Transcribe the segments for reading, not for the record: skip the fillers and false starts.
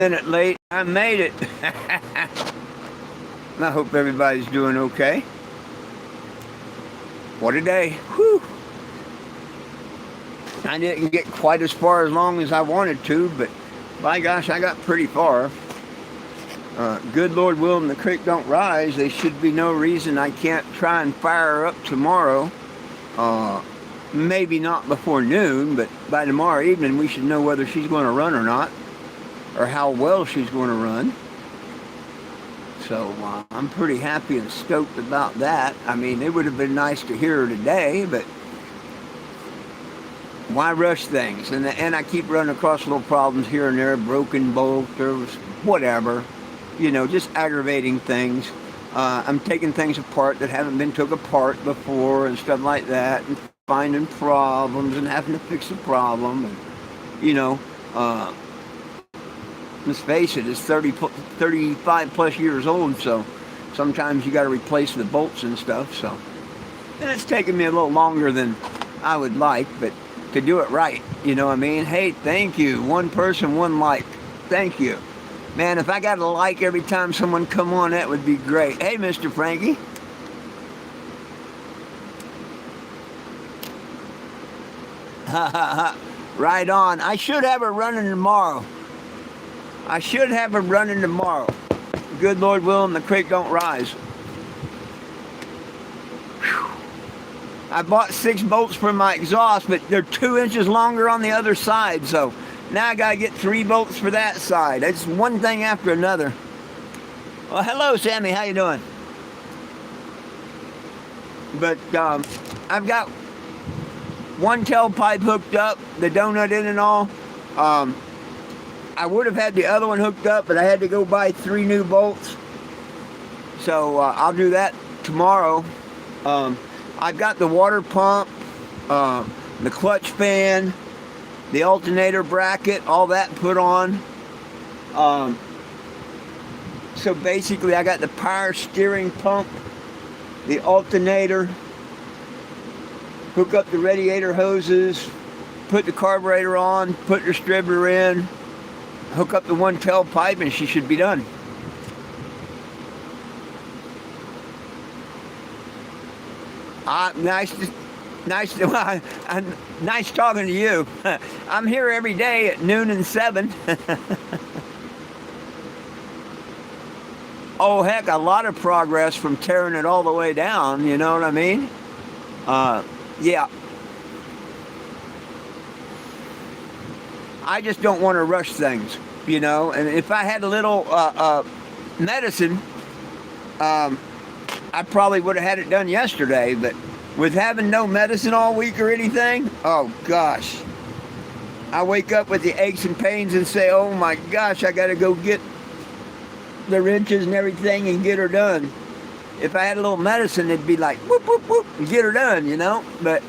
Minute late. I made it. I hope everybody's doing okay. What a day. Whew. I didn't get quite as far as long as I wanted to, but by gosh, I got pretty far. Good Lord willing, the creek don't rise. There should be no reason I can't try and fire her up tomorrow. Maybe not before noon, but by tomorrow evening we should know whether she's going to run or not, or how well she's going to run. So I'm pretty happy and stoked about that. I mean, it would have been nice to hear her today, but why rush things? And I keep running across little problems here and there, broken bolt or whatever, just aggravating things. I'm taking things apart that haven't been took apart before and stuff like that, and finding problems and having to fix the problem. And, let's face it, it's 35 plus years old, so sometimes you got to replace the bolts and stuff. So, and it's taken me a little longer than I would like, but to do it right, you know what I mean? Hey, thank you. One person, one like. Thank you. Man, if I got a like every time someone come on, that would be great. Hey, Mr. Frankie. Ha ha ha. Right on. I should have her running tomorrow. Good Lord willing, the creek don't rise. Whew. I bought 6 bolts for my exhaust, but they're 2 inches longer on the other side, so now I gotta get 3 bolts for that side. It's one thing after another. Well, hello, Sammy. How you doing? But I've got one tailpipe hooked up, the donut in and all. I would have had the other one hooked up, but I had to go buy 3 new bolts. So I'll do that tomorrow. I've got the water pump, the clutch fan, the alternator bracket, all that put on. So basically I got the power steering pump, the alternator, hook up the radiator hoses, put the carburetor on, put the distributor in, hook up the one tailpipe, and she should be done. Nice talking to you. I'm here every day at noon and 7. Oh, heck, a lot of progress from tearing it all the way down, you know what I mean? Yeah. I just don't want to rush things, and if I had a little medicine, I probably would have had it done yesterday, but with having no medicine all week or anything, oh gosh. I wake up with the aches and pains and say, oh my gosh, I got to go get the wrenches and everything and get her done. If I had a little medicine, it'd be like, whoop, whoop, whoop, and get her done, but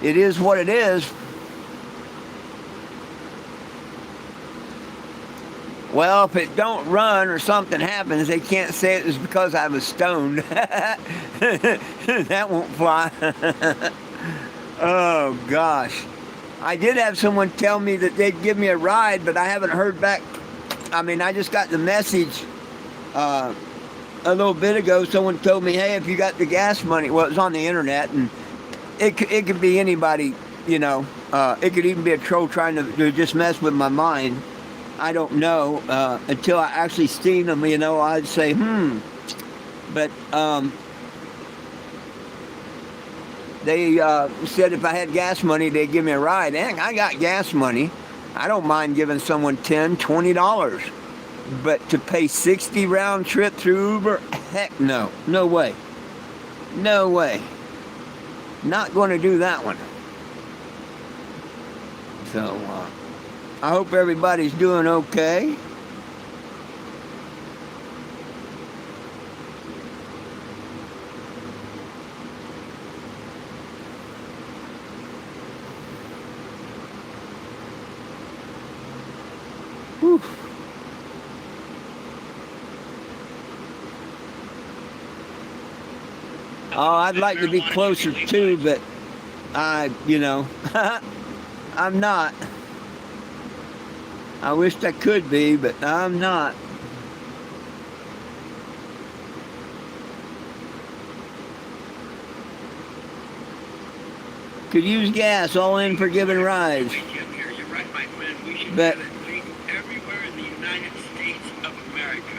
it is what it is. Well, if it don't run or something happens, they can't say it was because I was stoned. That won't fly. Oh, gosh. I did have someone tell me that they'd give me a ride, but I haven't heard back. I mean, I just got the message a little bit ago. Someone told me, hey, if you got the gas money. Well, it was on the internet, and it could be anybody, It could even be a troll trying to just mess with my mind. I don't know. Until I actually seen them, I'd say, But they said if I had gas money, they'd give me a ride. And I got gas money. I don't mind giving someone $10, $20. But to pay 60 round trip through Uber, heck no. No way. No way. Not going to do that one. So, I hope everybody's doing okay. Whew. Oh, I'd like to be closer too, but I'm not. I wished I could be, but I'm not. Could use gas, all in for giving rides. You're right, my friend. We should But have it legal everywhere in the United States of America.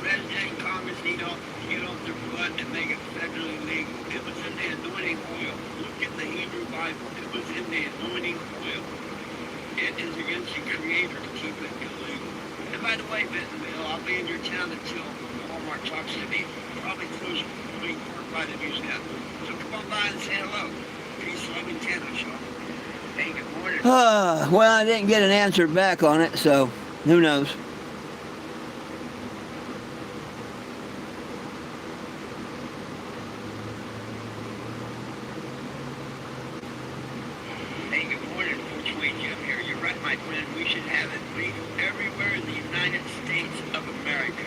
President and Congress need to get off their butt and make it federally legal. It was in the anointing oil. Look at the Hebrew Bible. It was in the anointing oil. It is against the Creator to keep it illegal. And by the way, Bentonville, I'll be in your town until Walmart talks to me. Probably close between 4 or 5 of you now. So come on by and say hello. Peace, love, and tennis, y'all. Hey, good morning. well, I didn't get an answer back on it, so who knows? Hey, good morning, Coach Wade Jim here. You're right, my friend. We should have it legal everywhere in the United States of America.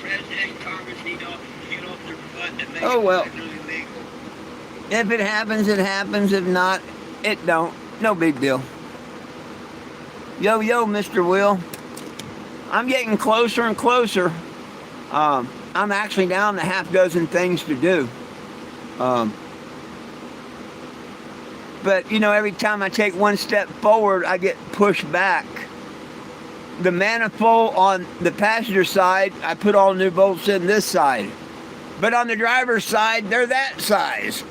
President and Congress need to get off their butt and make Oh, well. it federally legal. If it happens, it happens. If not, it don't. No big deal. Yo, Mr. Will. I'm getting closer and closer. I'm actually down to half dozen things to do. But, you know, every time I take one step forward, I get pushed back. The manifold on the passenger side, I put all new bolts in this side. But on the driver's side, they're that size.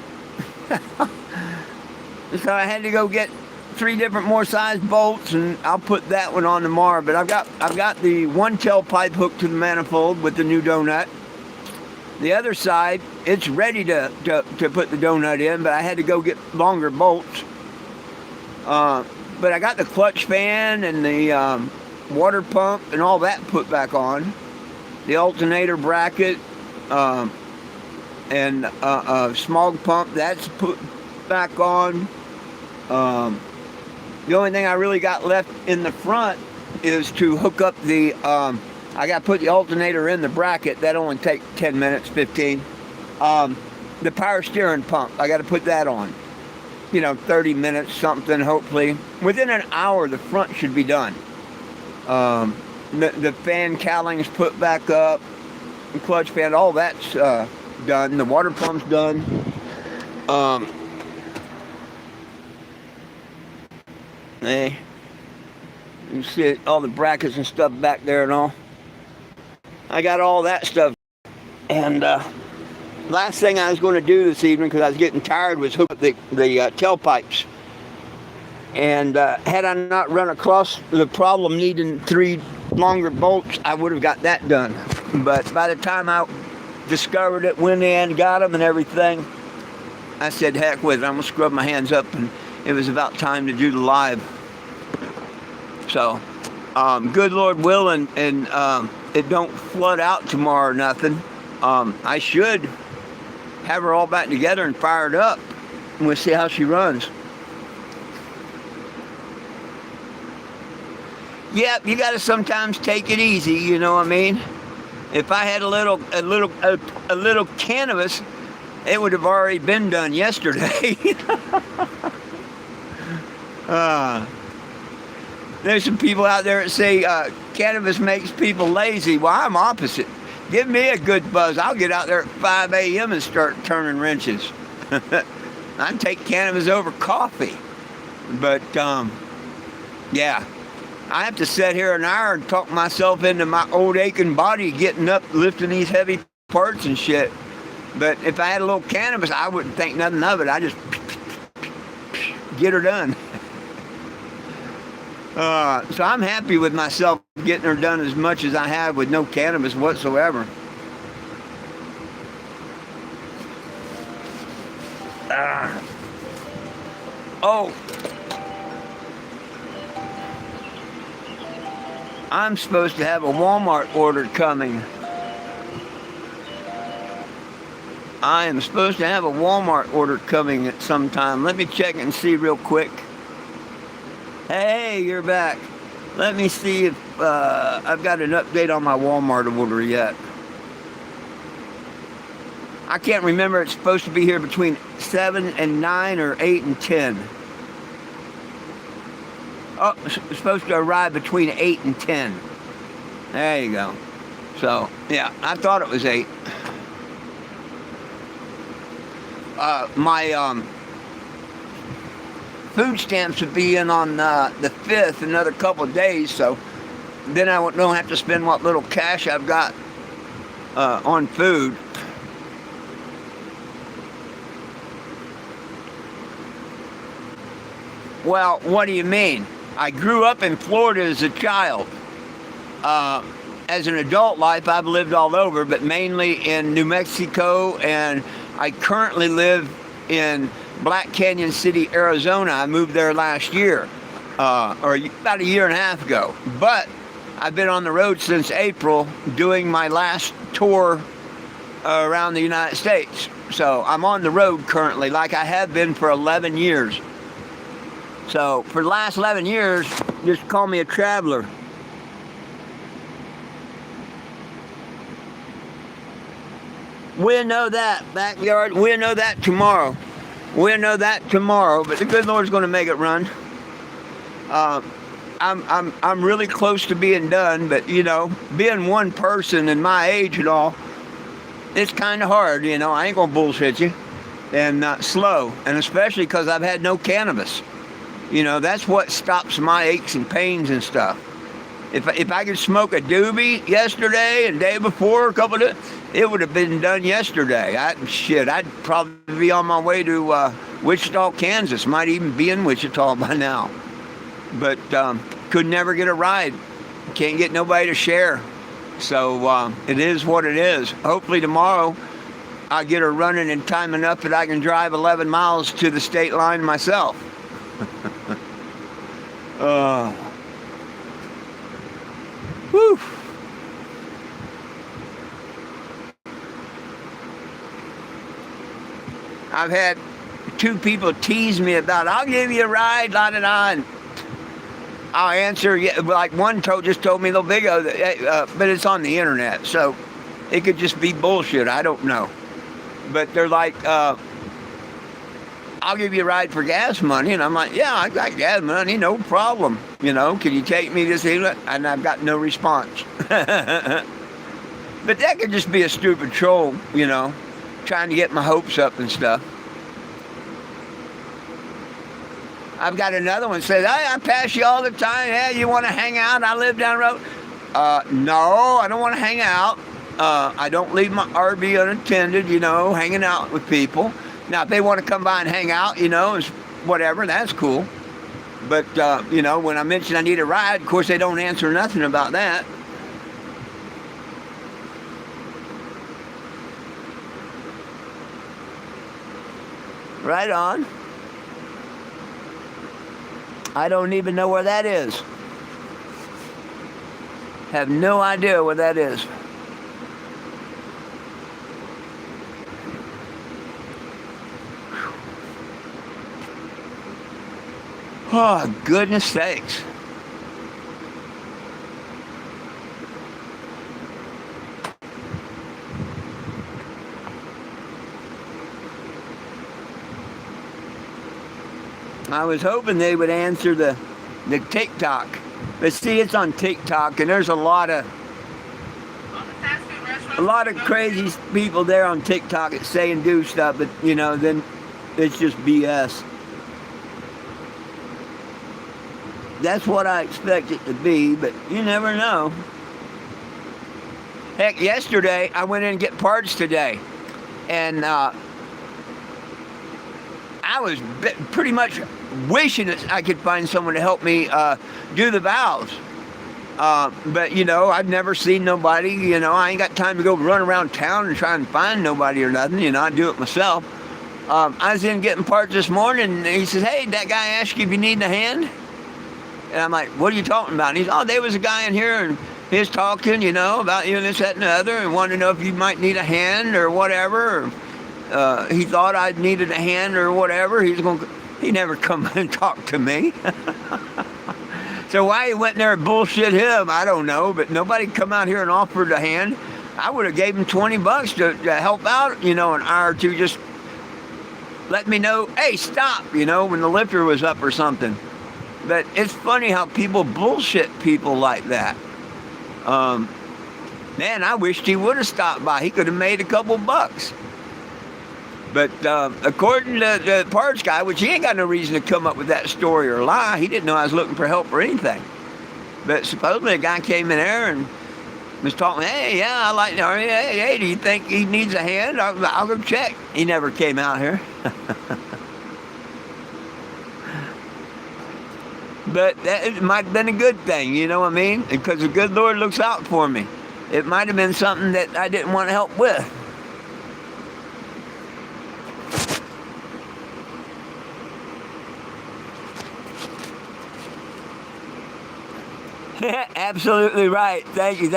So I had to go get 3 different more size bolts, and I'll put that one on tomorrow. But I've got the one tailpipe hooked to the manifold with the new donut. The other side, it's ready to put the donut in, but I had to go get longer bolts. But I got the clutch fan and the water pump and all that put back on. The alternator bracket and smog pump, that's put back on. The only thing I really got left in the front is to hook up the I got to put the alternator in the bracket. That only take 10 minutes, 15. The power steering pump, I got to put that on. You know, 30 minutes, something, hopefully. Within an hour, the front should be done. The fan cowlings put back up, the clutch fan, all that's done. The water pump's done. You can see all the brackets and stuff back there and all. I got all that stuff. And last thing I was going to do this evening, because I was getting tired, was hook up the tailpipes. And had I not run across the problem needing 3 longer bolts, I would have got that done. But by the time I discovered it, went in, got them and everything, I said, heck with it, I'm going to scrub my hands up. And it was about time to do the live. So, good Lord willing, and it don't flood out tomorrow or nothing. I should have her all back together and fired up, and we'll see how she runs. Yep, you got to sometimes take it easy. You know what I mean? If I had a little cannabis, it would have already been done yesterday. There's some people out there that say cannabis makes people lazy. Well, I'm opposite. Give me a good buzz. I'll get out there at 5 a.m. and start turning wrenches. I'd take cannabis over coffee. But, yeah. I have to sit here an hour and talk myself into my old aching body getting up, lifting these heavy parts and shit. But if I had a little cannabis, I wouldn't think nothing of it. I just get her done. So I'm happy with myself getting her done as much as I have with no cannabis whatsoever. Oh, I'm supposed to have a Walmart order coming. I am supposed to have a Walmart order coming at some time. Let me check and see real quick. Hey, you're back. Let me see if I've got an update on my Walmart order yet. I can't remember. It's supposed to be here between 7 and 9 or 8 and 10. Oh, it's supposed to arrive between 8 and 10. There you go. So, yeah, I thought it was 8. My food stamps would be in on the 5th, another couple of days, so then I don't have to spend what little cash I've got on food. Well, what do you mean? I grew up in Florida as a child. As an adult life, I've lived all over, but mainly in New Mexico, and I currently live in Black Canyon City, Arizona. I moved there last year, or about a year and a half ago. But I've been on the road since April doing my last tour around the United States. So I'm on the road currently, like I have been for 11 years. So for the last 11 years, just call me a traveler. We'll know that, backyard. We'll know that tomorrow. We'll know that tomorrow. But the good Lord's going to make it run. I'm really close to being done. But you know, being one person and my age and all, it's kind of hard. You know, I ain't gonna bullshit you. And slow, and especially because I've had no cannabis. You know, that's what stops my aches and pains and stuff. If I could smoke a doobie yesterday and day before, a couple of days, it would have been done yesterday. I'd probably be on my way to Wichita, Kansas. Might even be in Wichita by now. But could never get a ride. Can't get nobody to share. So it is what it is. Hopefully tomorrow I get her running in time enough that I can drive 11 miles to the state line myself. Whew. I've had 2 people tease me about, I'll give you a ride, la da da, and I'll answer, like one just told me a little bit ago, but it's on the internet, so it could just be bullshit, I don't know. But they're like, I'll give you a ride for gas money. And I'm like, yeah, I got gas money, no problem. You know, can you take me this evening? And I've got no response. But that could just be a stupid troll, you know, trying to get my hopes up and stuff. I've got another one that says, hey, I pass you all the time. Yeah, you want to hang out? I live down the road. No, I don't want to hang out. I don't leave my RV unattended, you know, hanging out with people. Now, if they want to come by and hang out, you know, it's whatever, that's cool. But, you know, when I mention I need a ride, of course, they don't answer nothing about that. Right on. I don't even know where that is. Have no idea where that is. Oh, goodness sakes. I was hoping they would answer the TikTok. But see, it's on TikTok, and there's a lot of crazy people there on TikTok that say and do stuff, but, you know, then it's just BS. That's what I expect it to be, but you never know. Heck, yesterday, I went in and get parts today. And I was pretty much wishing that I could find someone to help me do the valves. But, you know, I've never seen nobody. You know, I ain't got time to go run around town and try and find nobody or nothing. You know, I do it myself. I was in getting parts this morning, and he says, hey, that guy asked you if you need a hand? And I'm like, what are you talking about? And he's, oh, there was a guy in here, and he was talking, you know, about you and this, that, and the other, and wanted to know if you might need a hand or whatever. He thought I needed a hand or whatever. He never come and talk to me. So why he went there and bullshit him, I don't know. But nobody come out here and offered a hand. I would have gave him $20 to help out, you know, an hour or two. Just let me know, hey, stop, you know, when the lifter was up or something. But it's funny how people bullshit people like that. Man, I wished he would have stopped by. He could have made a couple bucks. But according to the parts guy, which he ain't got no reason to come up with that story or lie, he didn't know I was looking for help or anything. But supposedly a guy came in there and was talking, hey, yeah, I like, hey, do you think he needs a hand? I'll go check. He never came out here. But it might have been a good thing, you know what I mean? Because the good Lord looks out for me. It might have been something that I didn't want to help with. Absolutely right. Thank you.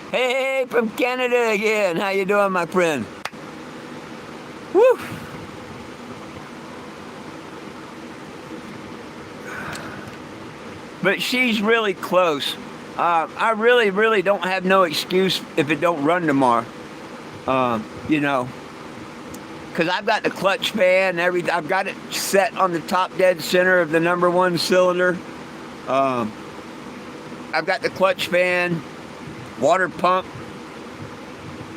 Hey, from Canada again. How you doing, my friend? Woo! But she's really close. I really don't have no excuse if it don't run tomorrow. You know, because I've got the clutch fan and everything. I've got it set on the top dead center of the number one cylinder. I've got the clutch fan, water pump,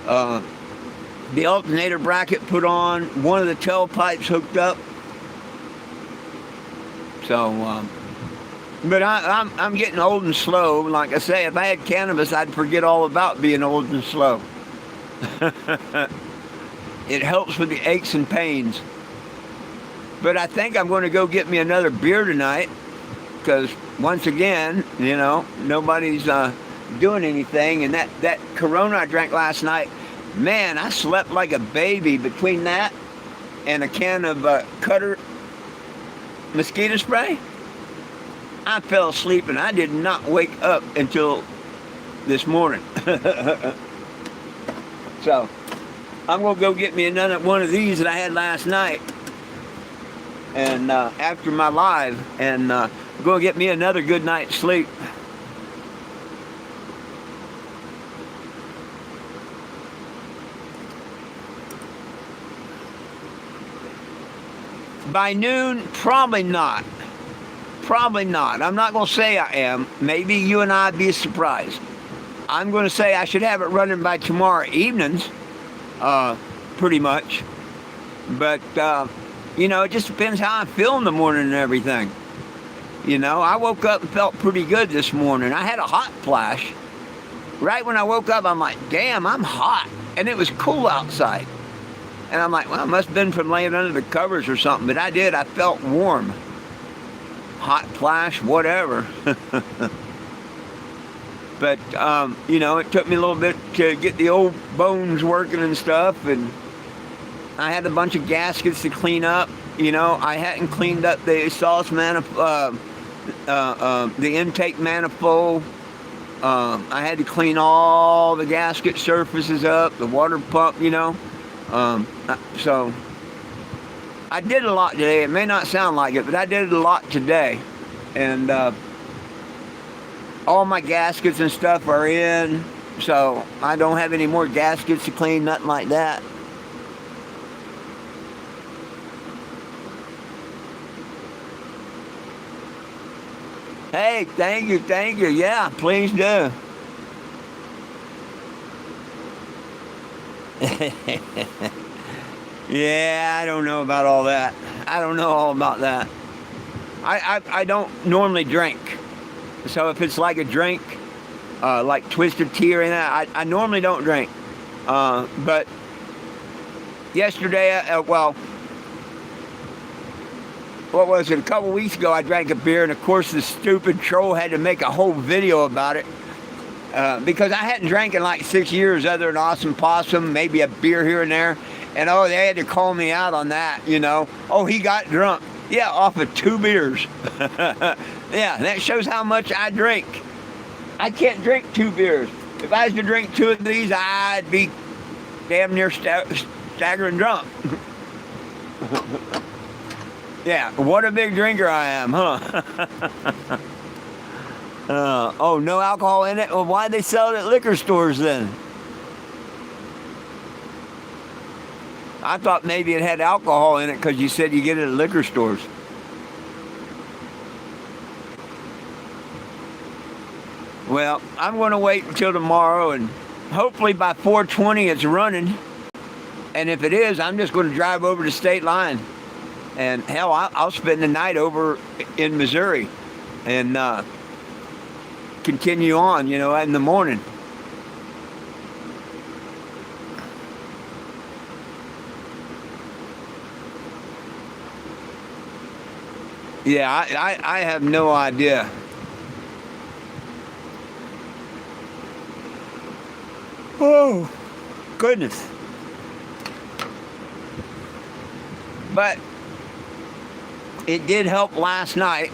the alternator bracket put on, one of the tailpipes hooked up. So, but I'm getting old and slow. Like I say, if I had cannabis, I'd forget all about being old and slow. It helps with the aches and pains. But I think I'm going to go get me another beer tonight, because once again, you know, nobody's doing anything. And that Corona I drank last night, man, I slept like a baby between that and a can of Cutter mosquito spray. I fell asleep and I did not wake up until this morning. So I'm going to go get me another one of these that I had last night, and after my live, and go get me another good night's sleep. By noon, probably not. Probably not. I'm not going to say I am. Maybe you and I'd be surprised. I'm going to say I should have it running by tomorrow evenings, pretty much. But, you know, it just depends how I feel in the morning and everything. You know, I woke up and felt pretty good this morning. I had a hot flash. Right when I woke up, I'm like, damn, I'm hot. And it was cool outside. And I'm like, well, it must have been from laying under the covers or something. But I did. I felt warm. Hot flash, whatever. But, you know, it took me a little bit to get the old bones working and stuff. And I had a bunch of gaskets to clean up. You know, I hadn't cleaned up the exhaust manifold, the intake manifold. I had to clean all the gasket surfaces up, the water pump, you know. So I did a lot today. It may not sound like it, but I did a lot today. And all my gaskets and stuff are in, so I don't have any more gaskets to clean, nothing like that. Hey, thank you. Yeah, please do. Yeah, I don't know about all that. I don't know all about that. I don't normally drink. So if it's like a drink, like Twisted Tea or anything, I normally don't drink. But yesterday, well, what was it? A couple weeks ago, I drank a beer, and of course, the stupid troll had to make a whole video about it. Because I hadn't drank in like 6 years other than Awesome Possum, maybe a beer here and there. And oh, they had to call me out on that, you know. Oh, he got drunk. Yeah, off of 2 beers. Yeah, that shows how much I drink. I can't drink 2 beers. If I was to drink 2 of these, I'd be damn near staggering drunk. Yeah, what a big drinker I am, huh? Oh, no alcohol in it? Well, why'd they sell it at liquor stores then? I thought maybe it had alcohol in it because you said you get it at liquor stores. Well, I'm going to wait until tomorrow, and hopefully by 4:20 it's running. And if it is, I'm just going to drive over to State Line. And hell, I'll spend the night over in Missouri and continue on, in the morning. Yeah, I have no idea. Oh, goodness. But it did help last night.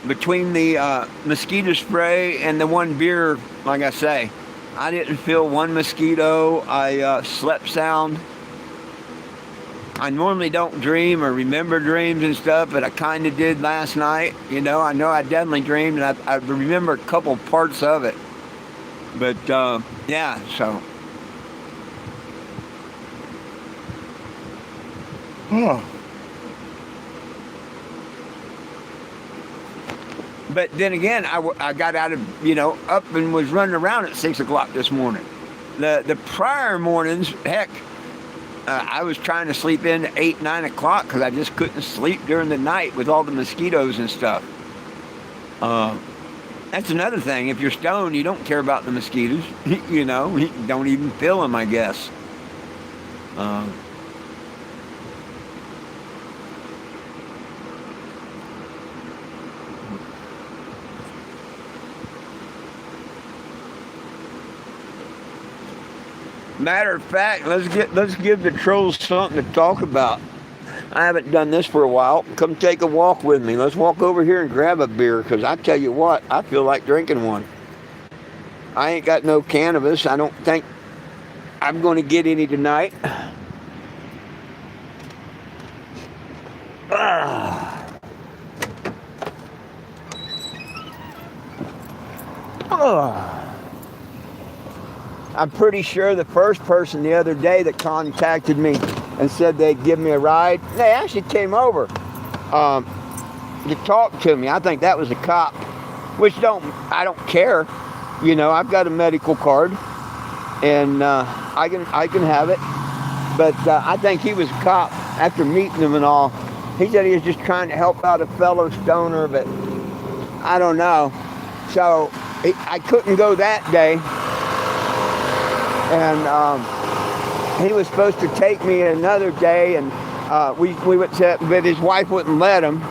Between the mosquito spray and the one beer, like I say, I didn't feel one mosquito. I slept sound. I normally don't dream or remember dreams and stuff, but I kind of did last night. I know I definitely dreamed, and I remember a couple parts of it. But, yeah, so. Oh. But then again, I got out of, up and was running around at 6 o'clock this morning. The prior mornings, heck, I was trying to sleep in at 8, 9 o'clock because I just couldn't sleep during the night with all the mosquitoes and stuff. That's another thing. If you're stoned, you don't care about the mosquitoes. You don't even feel them, I guess. Matter of fact, let's give the trolls something to talk about. I haven't done this for a while. Come take a walk with me. Let's walk over here and grab a beer, because I tell you what, I feel like drinking one. I ain't got no cannabis. I don't think I'm going to get any tonight. I'm pretty sure the first person the other day that contacted me and said they'd give me a ride, they actually came over to talk to me. I think that was a cop, which I don't care. I've got a medical card, and I can have it. But I think he was a cop after meeting him and all. He said he was just trying to help out a fellow stoner, but I don't know. So I couldn't go that day. And he was supposed to take me another day, and we went to, but his wife wouldn't let him.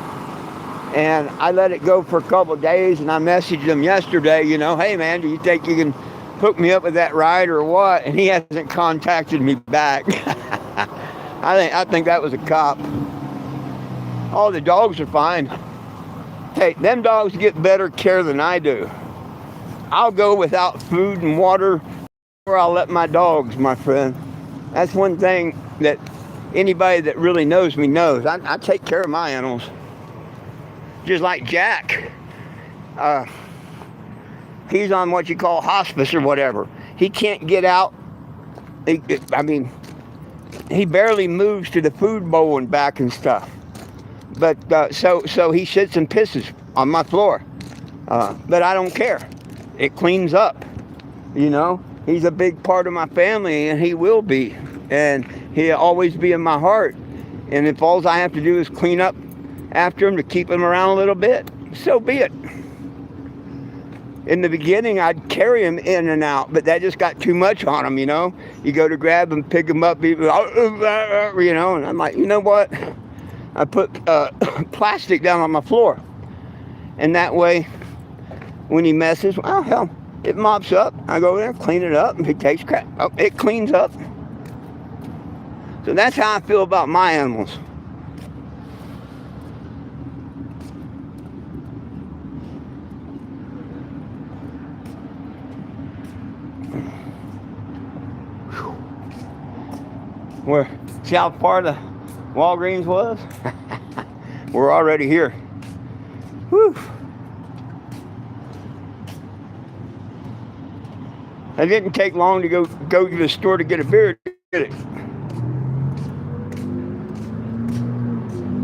And I let it go for a couple of days, and I messaged him yesterday, hey man, do you think you can hook me up with that ride or what? And he hasn't contacted me back. I think that was a cop. All the dogs are fine. Hey, them dogs get better care than I do. I'll go without food and water, or I'll let my dogs, my friend. That's one thing that anybody that really knows me knows. I take care of my animals. Just like Jack. He's on what you call hospice or whatever. He can't get out. He barely moves to the food bowl and back and stuff. But so he sits and pisses on my floor. But I don't care. It cleans up, He's a big part of my family, and he will be. And he'll always be in my heart. And if all I have to do is clean up after him to keep him around a little bit, so be it. In the beginning, I'd carry him in and out, but that just got too much on him, You go to grab him, pick him up, and I'm like, you know what? I put plastic down on my floor. And that way, when he messes, well, hell, it mops up. I go over there, clean it up, and he takes crap. Oh, it cleans up. So that's how I feel about my animals. See how far the Walgreens was? We're already here. Whew. It didn't take long to go to the store to get a beer, did it?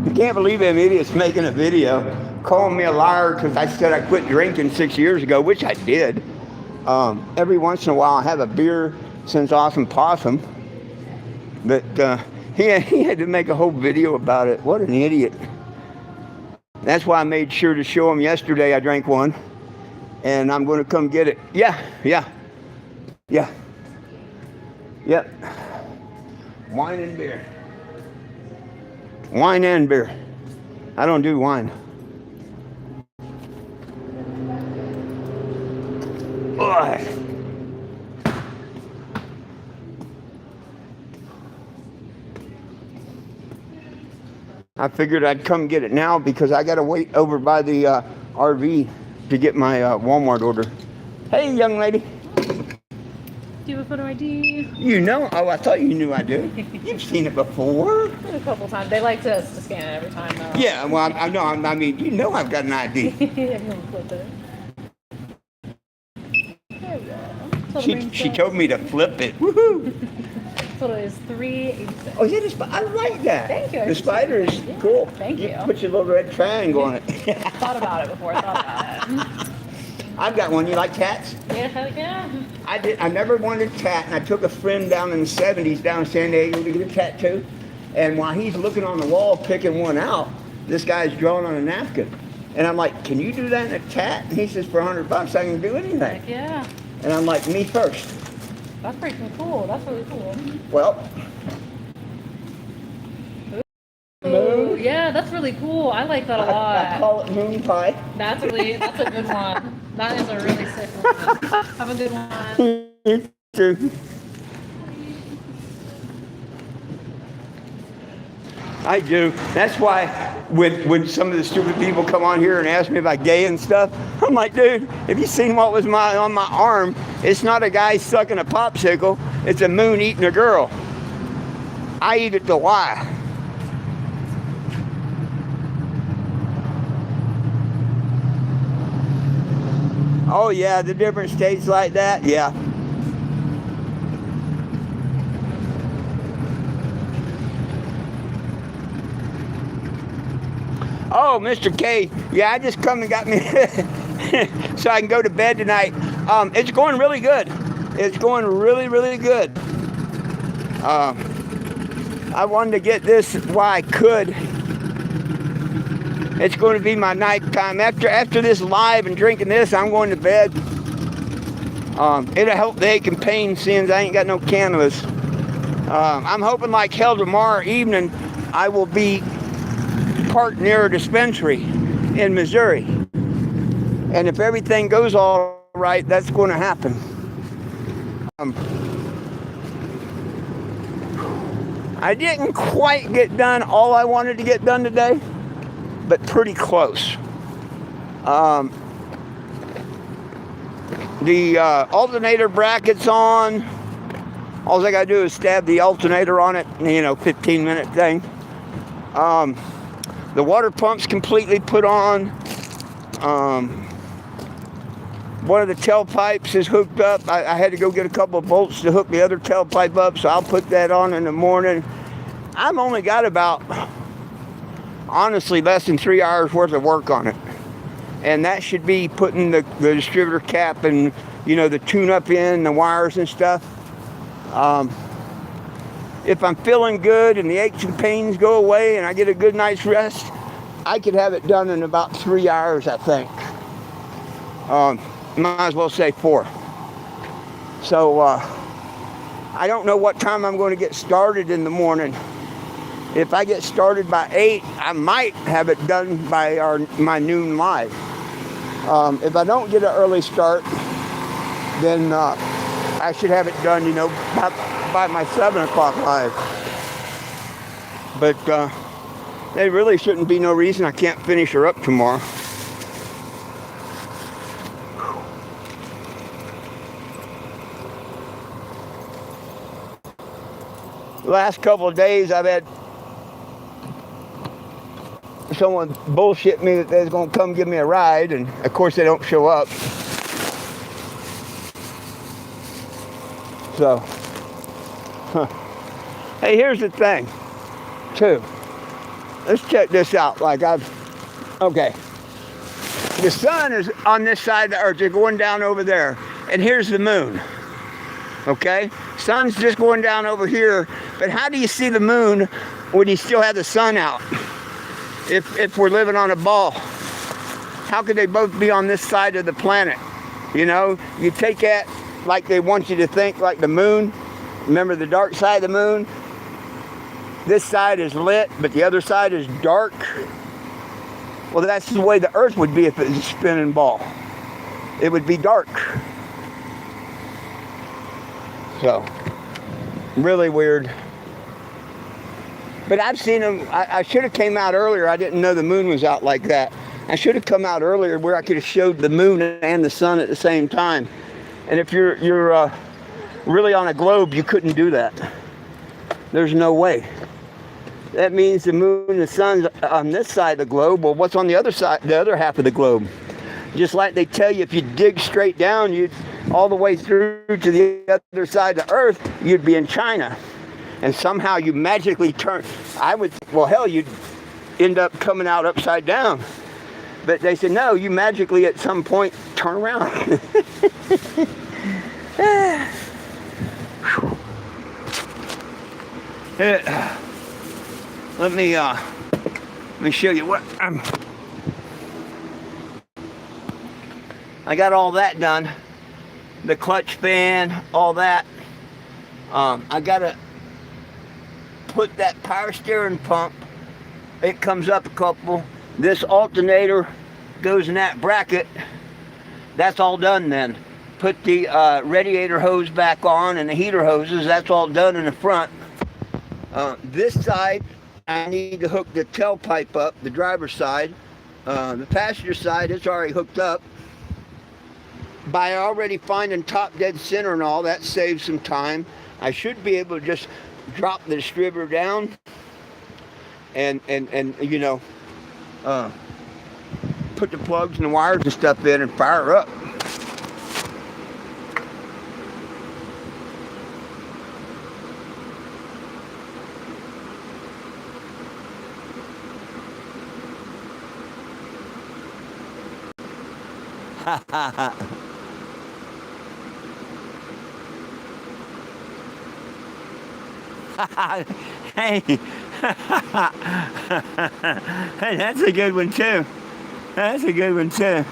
You can't believe them idiots making a video calling me a liar because I said I quit drinking 6 years ago, which I did. Every once in a while I have a beer since Awesome Possum. But he had to make a whole video about it. What an idiot. That's why I made sure to show him yesterday I drank one. And I'm going to come get it. Yeah. Yep. Wine and beer. Wine and beer. I don't do wine. Ugh. I figured I'd come get it now because I got to wait over by the RV to get my Walmart order. Hey, young lady. Do you have a photo ID? You know? Oh, I thought you knew I do. You've seen it before. A couple times. They like to scan it every time, though. Yeah, well, I know. I mean, you know I've got an ID. Everyone flip it. There we go. She told me to flip it. Woohoo! Total is $3.86. Oh, yeah, I like that. Thank you. The spider is cool. Thank you. Put your little red triangle on it. Thought about it before. Thought about it. I've got one. You like cats? Yeah, heck yeah. I never wanted a cat, and I took a friend down in the 70s down in San Diego to get a tattoo. And while he's looking on the wall picking one out, this guy's drawing on a napkin. And I'm like, can you do that in a cat? And he says, for $100 I can do anything. Heck yeah. And I'm like, me first. That's freaking cool. That's really cool. Well. Ooh, yeah, that's really cool. I like that a lot. I call it moon pie. That's a good one. That is a really sick one. Have a good one. You too. I do. That's why when some of the stupid people come on here and ask me about gay and stuff, I'm like, dude, have you seen what was on my arm? It's not a guy sucking a popsicle. It's a moon eating a girl. I eat it to lie. Oh yeah, the different states like that, yeah. Oh, Mr. K, yeah, I just come and got me so I can go to bed tonight. It's going really good. It's going really, really good. I wanted to get this while I could. It's going to be my nighttime. After this live and drinking this, I'm going to bed. It'll help the ache and pain since I ain't got no cannabis. I'm hoping like hell tomorrow evening I will be parked near a dispensary in Missouri. And if everything goes all right, that's going to happen. I didn't quite get done all I wanted to get done today, but pretty close. The alternator bracket's on. All I gotta do is stab the alternator on it, 15-minute thing. The water pump's completely put on. One of the tailpipes is hooked up. I had to go get a couple of bolts to hook the other tailpipe up, so I'll put that on in the morning. I've only got about, honestly, less than 3 hours worth of work on it. And that should be putting the distributor cap and, the tune-up in, the wires and stuff. If I'm feeling good and the aches and pains go away and I get a good night's rest, I could have it done in about 3 hours, I think. Might as well say 4. So, I don't know what time I'm going to get started in the morning. If I get started by 8, I might have it done by my noon live. If I don't get an early start, then I should have it done, by my 7 o'clock live. But there really shouldn't be no reason I can't finish her up tomorrow. The last couple of days I've had someone bullshit me that they're going to come give me a ride, and of course they don't show up. So, hey, here's the thing, too. let's check this out. Okay. The sun is on this side of the earth. They're going down over there. And here's the moon. Okay? Sun's just going down over here. But how do you see the moon when you still have the sun out? If we're living on a ball, how could they both be on this side of the planet? You know, you take that like they want you to think, like the moon. Remember the dark side of the moon? This side is lit, but the other side is dark. Well, that's the way the earth would be if it was a spinning ball. It would be dark. So, really weird. But I've seen them. I should have came out earlier. I didn't know the moon was out like that. I should have come out earlier where I could have showed the moon and the sun at the same time. And if you're really on a globe, you couldn't do that. There's no way. That means the moon and the sun's on this side of the globe. Well, what's on the other side, the other half of the globe? Just like they tell you, if you dig straight down, you'd all the way through to the other side of the earth, you'd be in China. And somehow you magically turn. Well, hell, you'd end up coming out upside down. But they said, no, you magically at some point turn around. Let me show you what I got all that done. The clutch fan, all that. I gotta put that power steering pump. It comes up a couple. This alternator goes in that bracket. That's all done then. Put the radiator hose back on and the heater hoses. That's all done in the front. This side, I need to hook the tailpipe up, the driver's side. The passenger side, it's already hooked up. By already finding top dead center and all, that saves some time. I should be able to just drop the distributor down and you know, put the plugs and the wires and stuff in and fire her up. Hey, hey, that's a good one too. That's a good one too.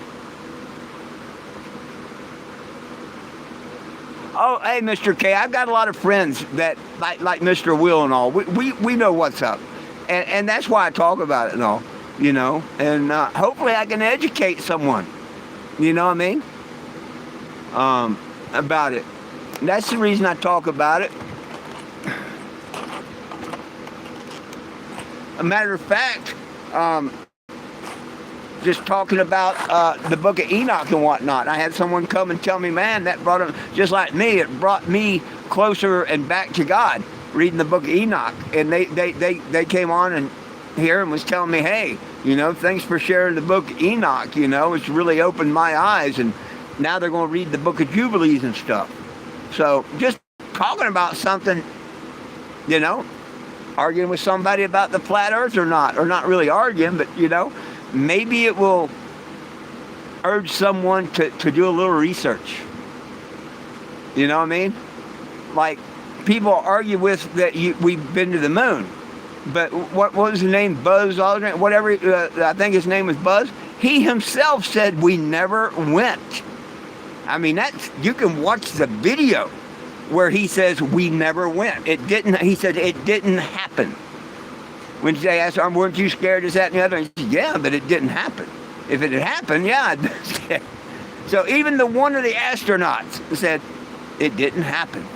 Oh, hey, Mr. K, I've got a lot of friends that like Mr. Will and all. We know what's up, and that's why I talk about it and all, you know. And hopefully I can educate someone. You know what I mean? About it. And that's the reason I talk about it. A matter of fact, just talking about the book of Enoch and whatnot. I had someone come and tell me, man, that brought him, just like me, it brought me closer and back to God, reading the book of Enoch. And they came on and here and was telling me, hey, you know, thanks for sharing the book of Enoch, you know, it's really opened my eyes. And now they're going to read the book of Jubilees and stuff. So just talking about something, you know, arguing with somebody about the flat earth or not really arguing, but, you know, maybe it will urge someone to do a little research. You know what I mean? Like, people argue with that we've been to the moon. But what was his name? Buzz Aldrin? Whatever, I think his name was Buzz. He himself said we never went. I mean, you can watch the video where he says we never went. He said it didn't happen. When they asked him, weren't you scared, is that and the other? He said, yeah, but it didn't happen. If it had happened, yeah, I'd be scared. So even one of the astronauts said it didn't happen.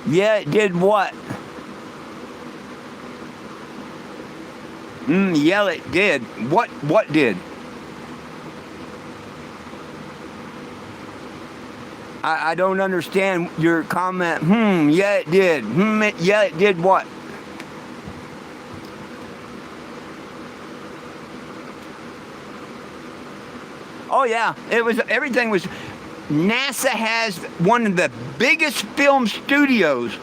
Yeah, it did what? Yeah, it did. What did? I don't understand your comment. Yeah, it did. Yeah, it did what? Oh yeah, it was. Everything was. NASA has one of the biggest film studios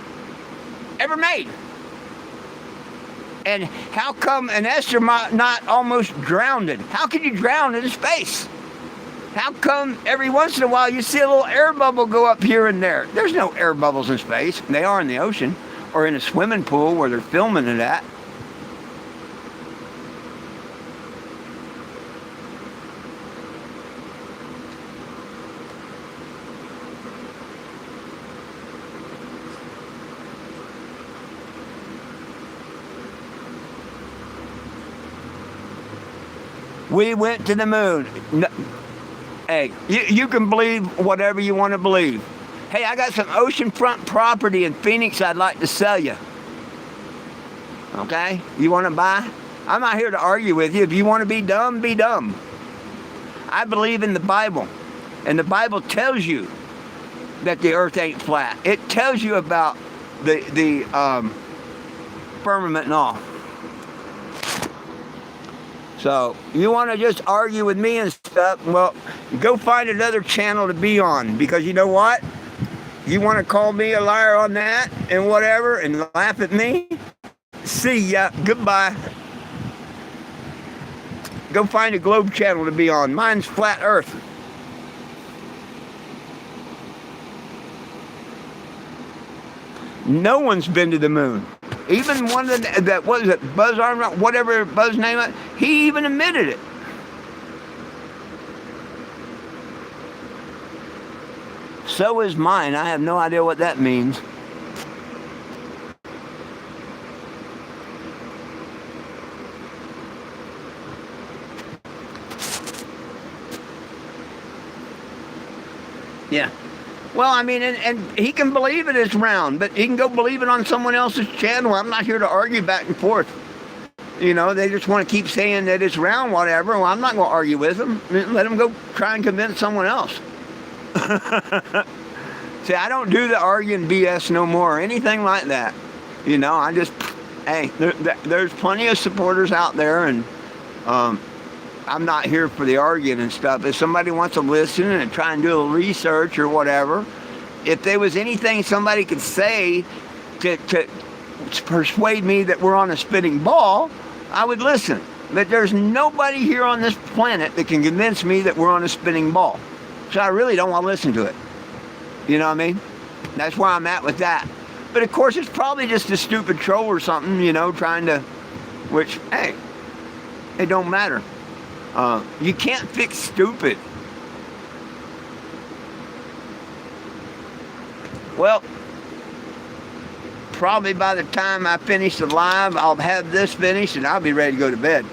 ever made. And how come an astronaut not almost drowned? How can you drown in space? How come every once in a while you see a little air bubble go up here and there? There's no air bubbles in space. They are in the ocean or in a swimming pool where they're filming it at. We went to the moon. Hey, you can believe whatever you want to believe. Hey, I got some oceanfront property in Phoenix I'd like to sell you. Okay? You want to buy? I'm not here to argue with you. If you want to be dumb, be dumb. I believe in the Bible. And the Bible tells you that the earth ain't flat. It tells you about the firmament and all. So, you want to just argue with me and stuff, well, go find another channel to be on. Because you know what? You want to call me a liar on that and whatever and laugh at me? See ya. Goodbye. Go find a Globe channel to be on. Mine's Flat Earth. No one's been to the moon. Even one of that was it, Buzz Armstrong, whatever Buzz name it, he even admitted it. So is mine. I have no idea what that means. Yeah. Well, I mean, and he can believe it is round, but he can go believe it on someone else's channel. I'm not here to argue back and forth. You know, they just want to keep saying that it's round, whatever. Well, I'm not going to argue with them. Let them go try and convince someone else. See, I don't do the arguing BS no more or anything like that. You know, I just, hey, there's plenty of supporters out there, and I'm not here for the arguing and stuff. If somebody wants to listen and try and do a little research or whatever, if there was anything somebody could say to persuade me that we're on a spinning ball, I would listen. But there's nobody here on this planet that can convince me that we're on a spinning ball. So I really don't want to listen to it. You know what I mean? That's where I'm at with that. But of course, it's probably just a stupid troll or something, you know, trying to, which, hey, it don't matter. You can't fix stupid. Well, probably by the time I finish the live, I'll have this finished and I'll be ready to go to bed.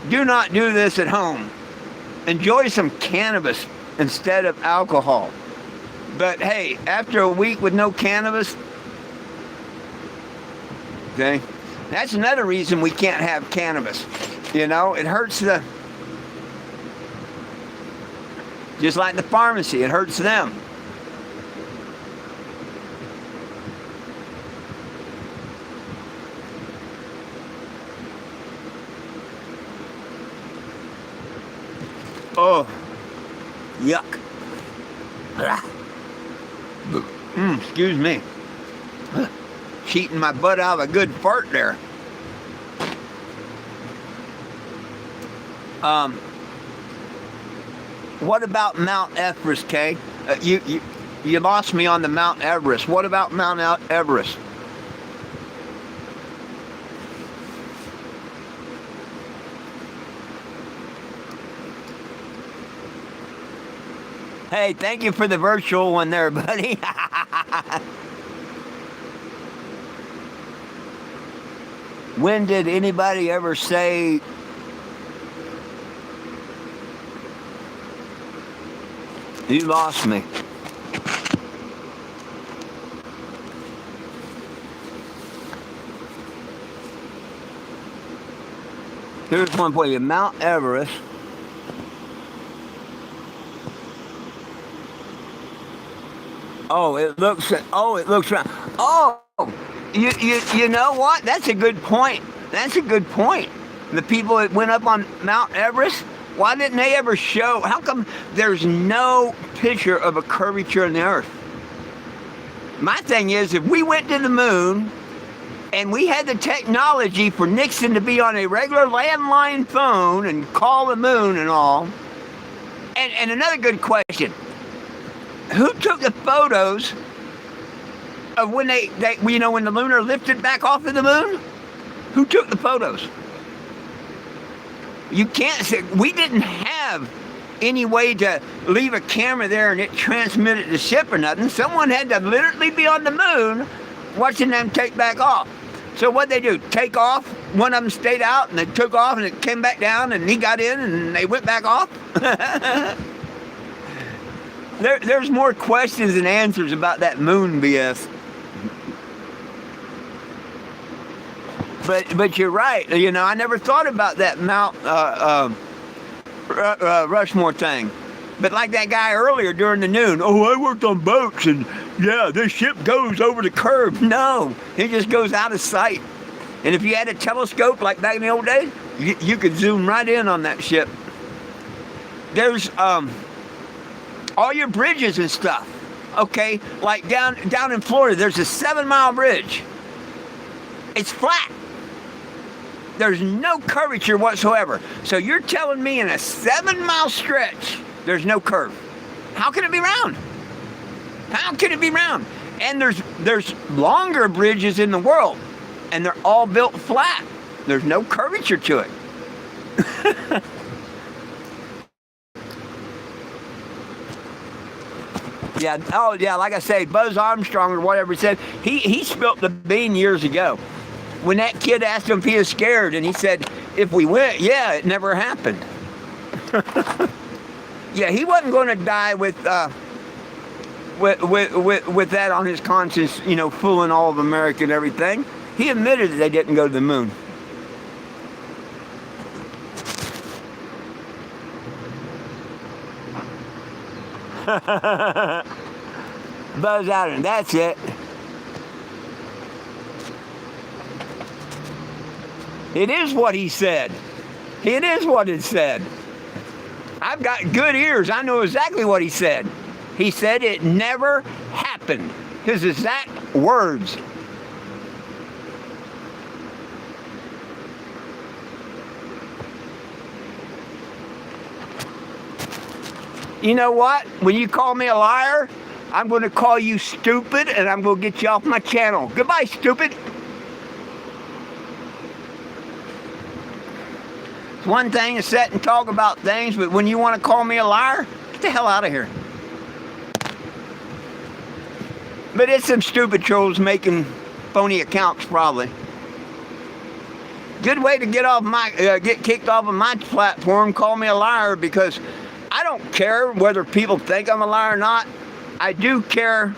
Do not do this at home. Enjoy some cannabis instead of alcohol. But hey, after a week with no cannabis, okay, that's another reason we can't have cannabis. You know, it hurts the, just like the pharmacy, it hurts them. Oh, yuck. Excuse me. Cheating my butt out of a good fart there. What about Mount Everest, Kay? You lost me on the Mount Everest. What about Mount Everest? Hey, thank you for the virtual one there, buddy. When did anybody ever say you lost me? Here's one for you. Mount Everest. Oh, it looks round. Oh, you know what? That's a good point. That's a good point. The people that went up on Mount Everest, why didn't they ever show? How come there's no picture of a curvature in the earth? My thing is, if we went to the moon and we had the technology for Nixon to be on a regular landline phone and call the moon and all, and another good question, who took the photos of when they when the lunar lifted back off of the moon? Who took the photos? You can't say, we didn't have any way to leave a camera there and it transmitted the ship or nothing. Someone had to literally be on the moon watching them take back off. So what'd they do? Take off? One of them stayed out and they took off and it came back down and he got in and they went back off? There's more questions than answers about that moon BS. But you're right. You know, I never thought about that Mount Rushmore thing. But like that guy earlier during the noon, oh, I worked on boats and yeah, this ship goes over the curve. No, it just goes out of sight. And if you had a telescope like back in the old days, you could zoom right in on that ship. There's all your bridges and stuff. Okay, like down in Florida, there's a 7-mile bridge. It's flat. There's no curvature whatsoever. So you're telling me in a 7-mile stretch, there's no curve. How can it be round? How can it be round? And there's longer bridges in the world, and they're all built flat. There's no curvature to it. Yeah, oh yeah, like I say, Buzz Armstrong or whatever said, he spilt the bean years ago. When that kid asked him if he was scared, and he said, if we went, yeah, it never happened. Yeah, he wasn't going to die with that on his conscience, you know, fooling all of America and everything. He admitted that they didn't go to the moon. Buzz Aldrin, that's it. It is what he said. It is what it said. I've got good ears. I know exactly what he said. He said it never happened. His exact words. You know what? When you call me a liar, I'm going to call you stupid and I'm going to get you off my channel. Goodbye, stupid. It's one thing to sit and talk about things, but when you want to call me a liar, get the hell out of here. But it's some stupid trolls making phony accounts, probably. Good way to get kicked off of my platform, call me a liar, because I don't care whether people think I'm a liar or not. I do care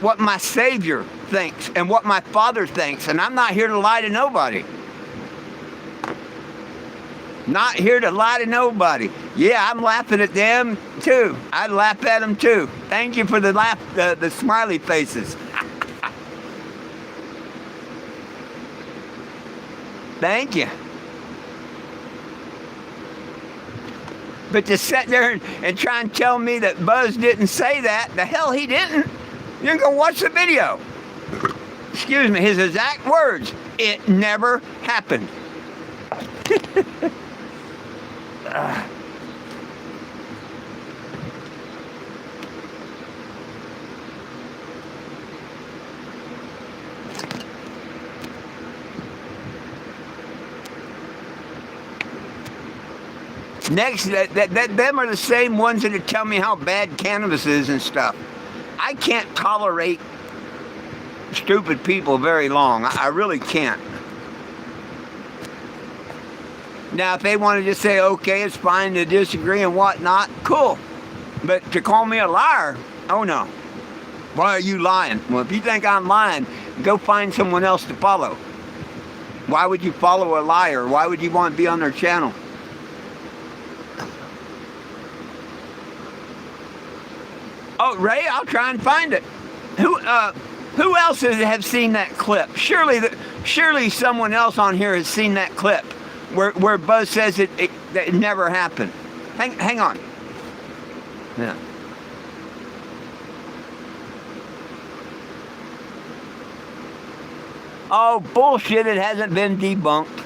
what my Savior thinks and what my Father thinks, and I'm not here to lie to nobody. Not here to lie to nobody. Yeah, I'm laughing at them too. I'd laugh at them too. Thank you for the laugh, the smiley faces. Thank you. But to sit there and try and tell me that Buzz didn't say that, the hell he didn't. You can go watch the video. Excuse me, his exact words. It never happened. Next, them are the same ones that tell me how bad cannabis is and stuff. I can't tolerate stupid people very long. I really can't. Now, if they want to just say, okay, it's fine to disagree and whatnot, cool. But to call me a liar, oh no. Why are you lying? Well, if you think I'm lying, go find someone else to follow. Why would you follow a liar? Why would you want to be on their channel? Oh, Ray, I'll try and find it. Who else have seen that clip? Surely someone else on here has seen that clip where Buzz says that it never happened. Hang on. Yeah. Oh, bullshit, it hasn't been debunked.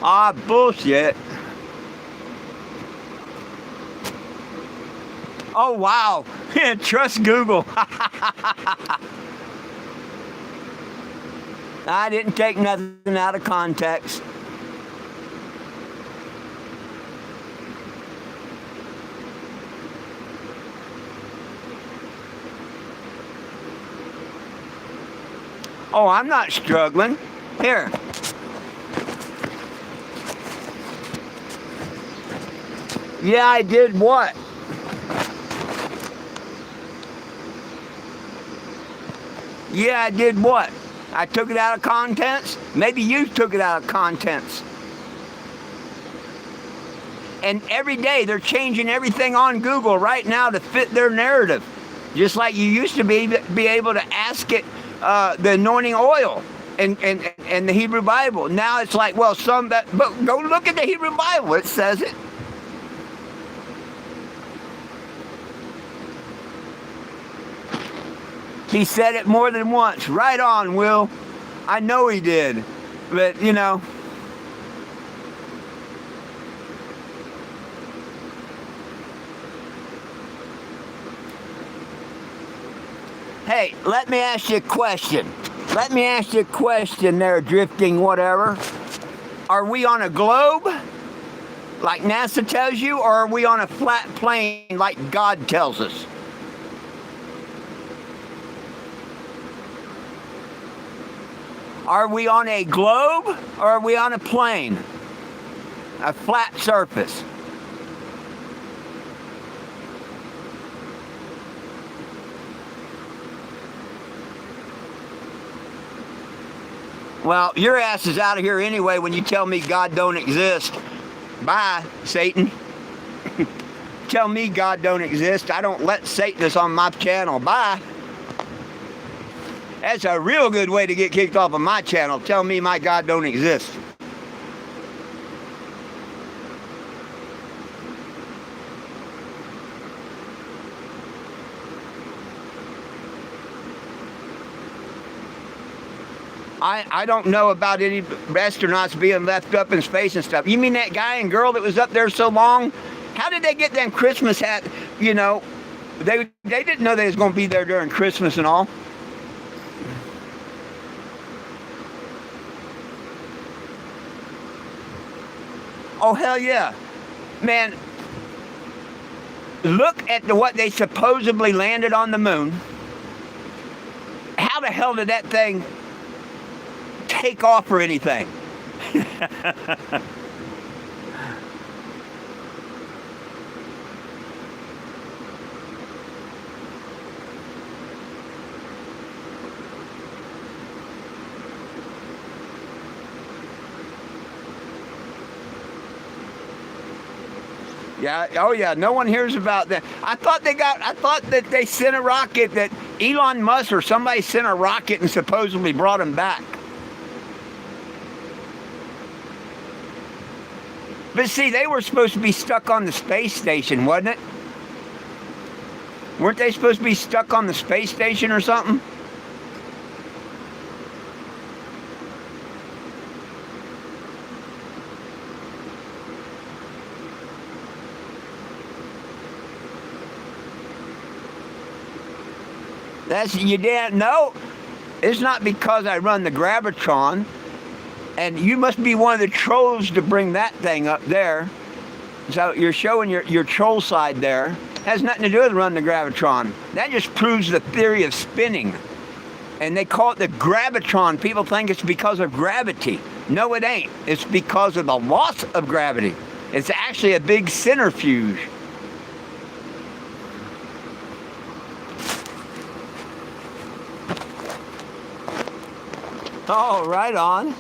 Ah, bullshit. Oh, wow. Trust Google. I didn't take nothing out of context. Oh, I'm not struggling. Here. Yeah, I did what? Yeah, I did what? I took it out of contents? Maybe you took it out of contents. And every day they're changing everything on Google right now to fit their narrative. Just like you used to be able to ask it the anointing oil and the Hebrew Bible. Now it's like, well, but go look at the Hebrew Bible. It says it. He said it more than once. Right on, Will. I know he did. But, you know. Hey, let me ask you a question. Let me ask you a question there, drifting whatever. Are we on a globe, like NASA tells you, or are we on a flat plane like God tells us? Are we on a globe or are we on a plane? A flat surface. Well, your ass is out of here anyway when you tell me God don't exist. Bye, Satan. Tell me God don't exist. I don't let Satanists on my channel. Bye. That's a real good way to get kicked off of my channel. Tell me my God don't exist. I don't know about any astronauts being left up in space and stuff. You mean that guy and girl that was up there so long? How did they get them Christmas hat? You know, they didn't know they was going to be there during Christmas and all. Oh, hell yeah. Man, look at what they supposedly landed on the moon. How the hell did that thing take off or anything? Yeah, oh yeah, no one hears about that. I thought that they sent a rocket, that Elon Musk or somebody sent a rocket and supposedly brought him back. But see, they were supposed to be stuck on the space station, wasn't it? Weren't they supposed to be stuck on the space station or something? You didn't know. It's not because I run the Gravitron, and you must be one of the trolls to bring that thing up there. So you're showing your troll side there. Has nothing to do with running the Gravitron. That just proves the theory of spinning. And they call it the Gravitron. People think it's because of gravity. No, it ain't. It's because of the loss of gravity. It's actually a big centrifuge. Oh, right on.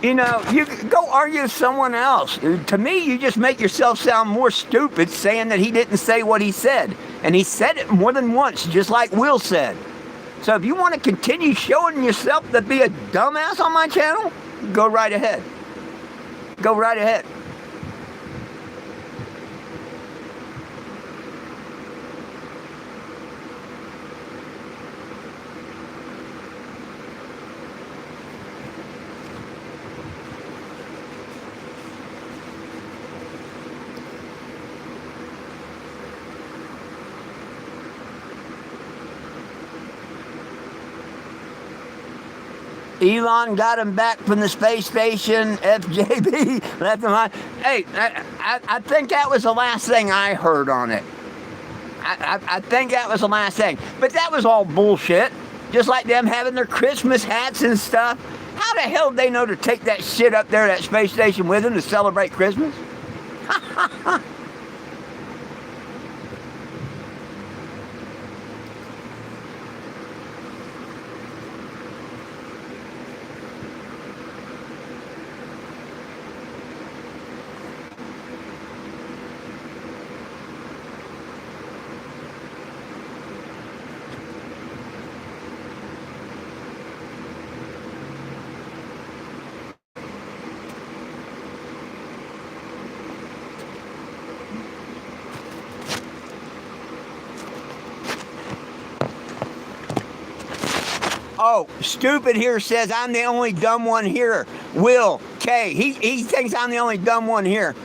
You know, you go argue with someone else. To me, you just make yourself sound more stupid saying that he didn't say what he said. And he said it more than once, just like Will said. So if you want to continue showing yourself to be a dumbass on my channel, go right ahead. Go right ahead. Elon got him back from the space station. FJB left him on. Hey, I think that was the last thing I heard on it. I think that was the last thing. But that was all bullshit. Just like them having their Christmas hats and stuff. How the hell did they know to take that shit up there, that space station with them to celebrate Christmas? Oh, stupid here says I'm the only dumb one here. Will K. He thinks I'm the only dumb one here.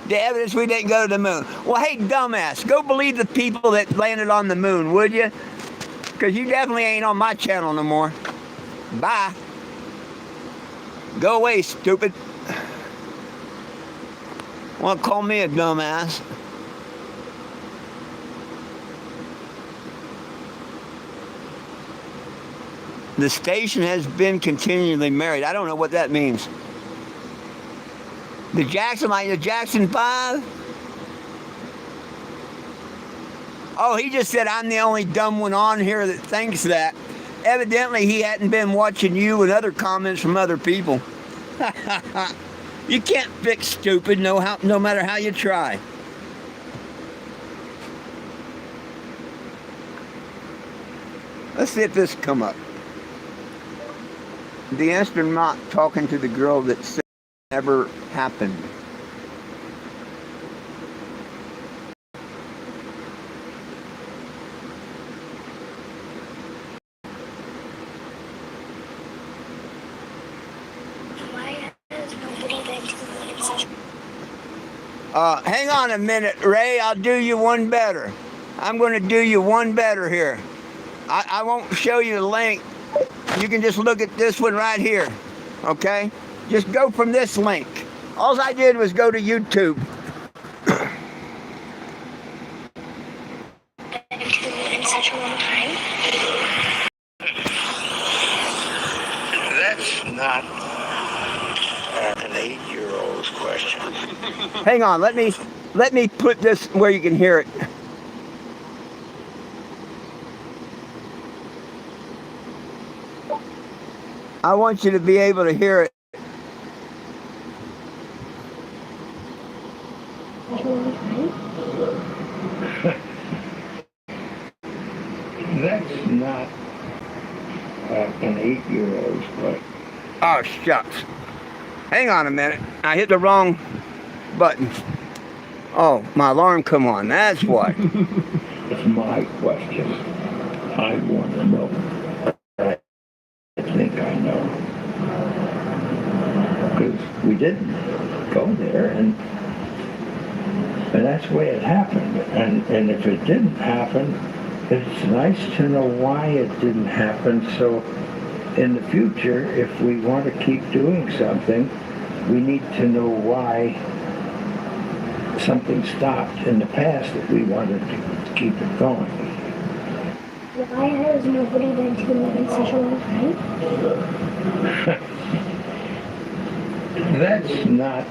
The evidence we didn't go to the moon. Well, hey, dumbass, go believe the people that landed on the moon, would you? Because you definitely ain't on my channel no more. Bye. Go away, stupid. Want to call me a dumbass? The station has been continually married. I don't know what that means. The Jackson, like the Jackson 5? Oh, he just said I'm the only dumb one on here that thinks that. Evidently, he hadn't been watching you and other comments from other people. You can't fix stupid no matter how you try. Let's see if this come up. The astronaut talking to the girl that said it never happened. Hang on a minute, Ray. I'll do you one better. I'm going to do you one better here. I won't show you the link. You can just look at this one right here, okay? Just go from this link. All I did was go to YouTube. In such a long time? That's not an 8-year-old's question. Hang on, let me put this where you can hear it. I want you to be able to hear it. That's not an 8-year-old's question. Oh, shucks. Hang on a minute. I hit the wrong button. Oh, my alarm come on. That's why. It's my question. I want to know. I think I know. Because we didn't go there, and that's the way it happened. And if it didn't happen, it's nice to know why it didn't happen. So in the future, if we want to keep doing something, we need to know why something stopped in the past that we wanted to keep it going. Why has nobody been to the moon in such a long time? That's not...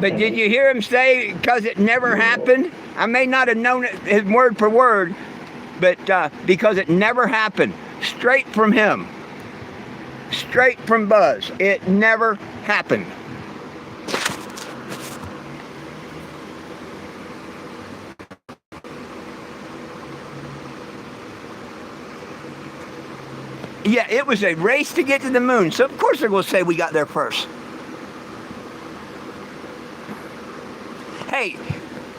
But did you hear him say, because it never happened? I may not have known it his word for word, but because it never happened. Straight from him. Straight from Buzz. It never happened. Yeah, it was a race to get to the moon. So of course they're going to say we got there first. Hey,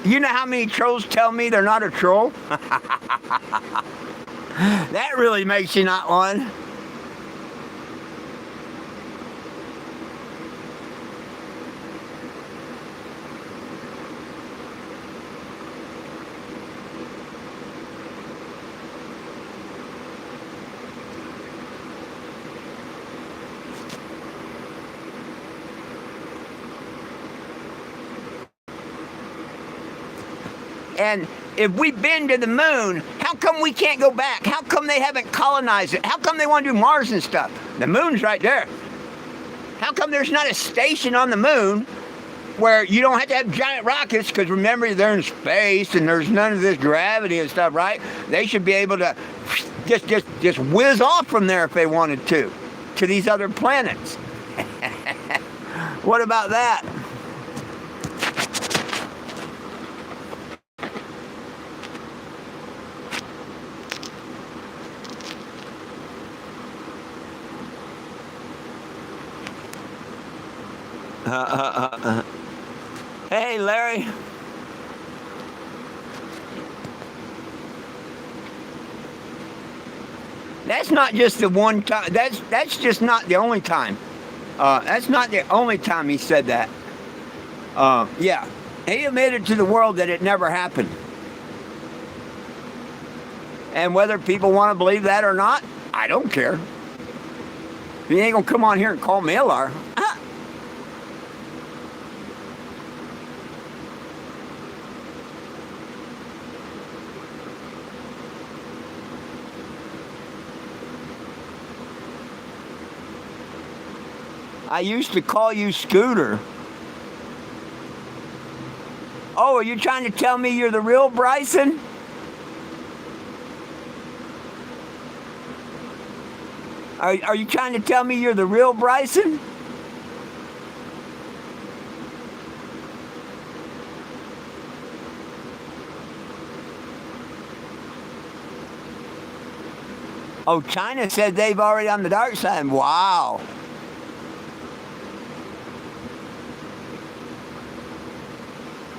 you know how many trolls tell me they're not a troll? That really makes you not one. And if we've been to the moon, how come we can't go back? How come they haven't colonized it? How come they want to do Mars and stuff? The moon's right there. How come there's not a station on the moon where you don't have to have giant rockets? Because remember, they're in space and there's none of this gravity and stuff, right? They should be able to just whiz off from there if they wanted to these other planets. What about that? Hey, Larry. That's not just the one time. That's just not the only time. That's not the only time he said that. Yeah, he admitted to the world that it never happened. And whether people want to believe that or not, I don't care. You ain't gonna come on here and call me a liar. I used to call you Scooter. Oh, are you trying to tell me you're the real Bryson? Are you trying to tell me you're the real Bryson? Oh, China said they've already on the dark side. Wow.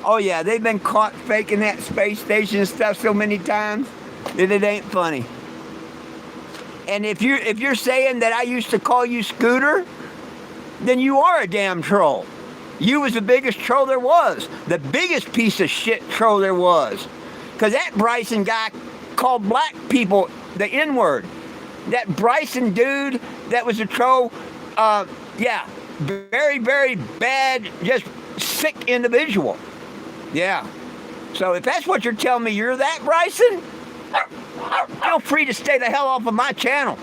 Oh yeah, they've been caught faking that space station and stuff so many times that it ain't funny. And if you're saying that I used to call you Scooter, then you are a damn troll. You was the biggest troll there was. The biggest piece of shit troll there was. Because that Bryson guy called black people the N-word. That Bryson dude that was a troll, yeah, very, very bad, just sick individual. Yeah. So if that's what you're telling me, you're that Bryson, feel free to stay the hell off of my channel.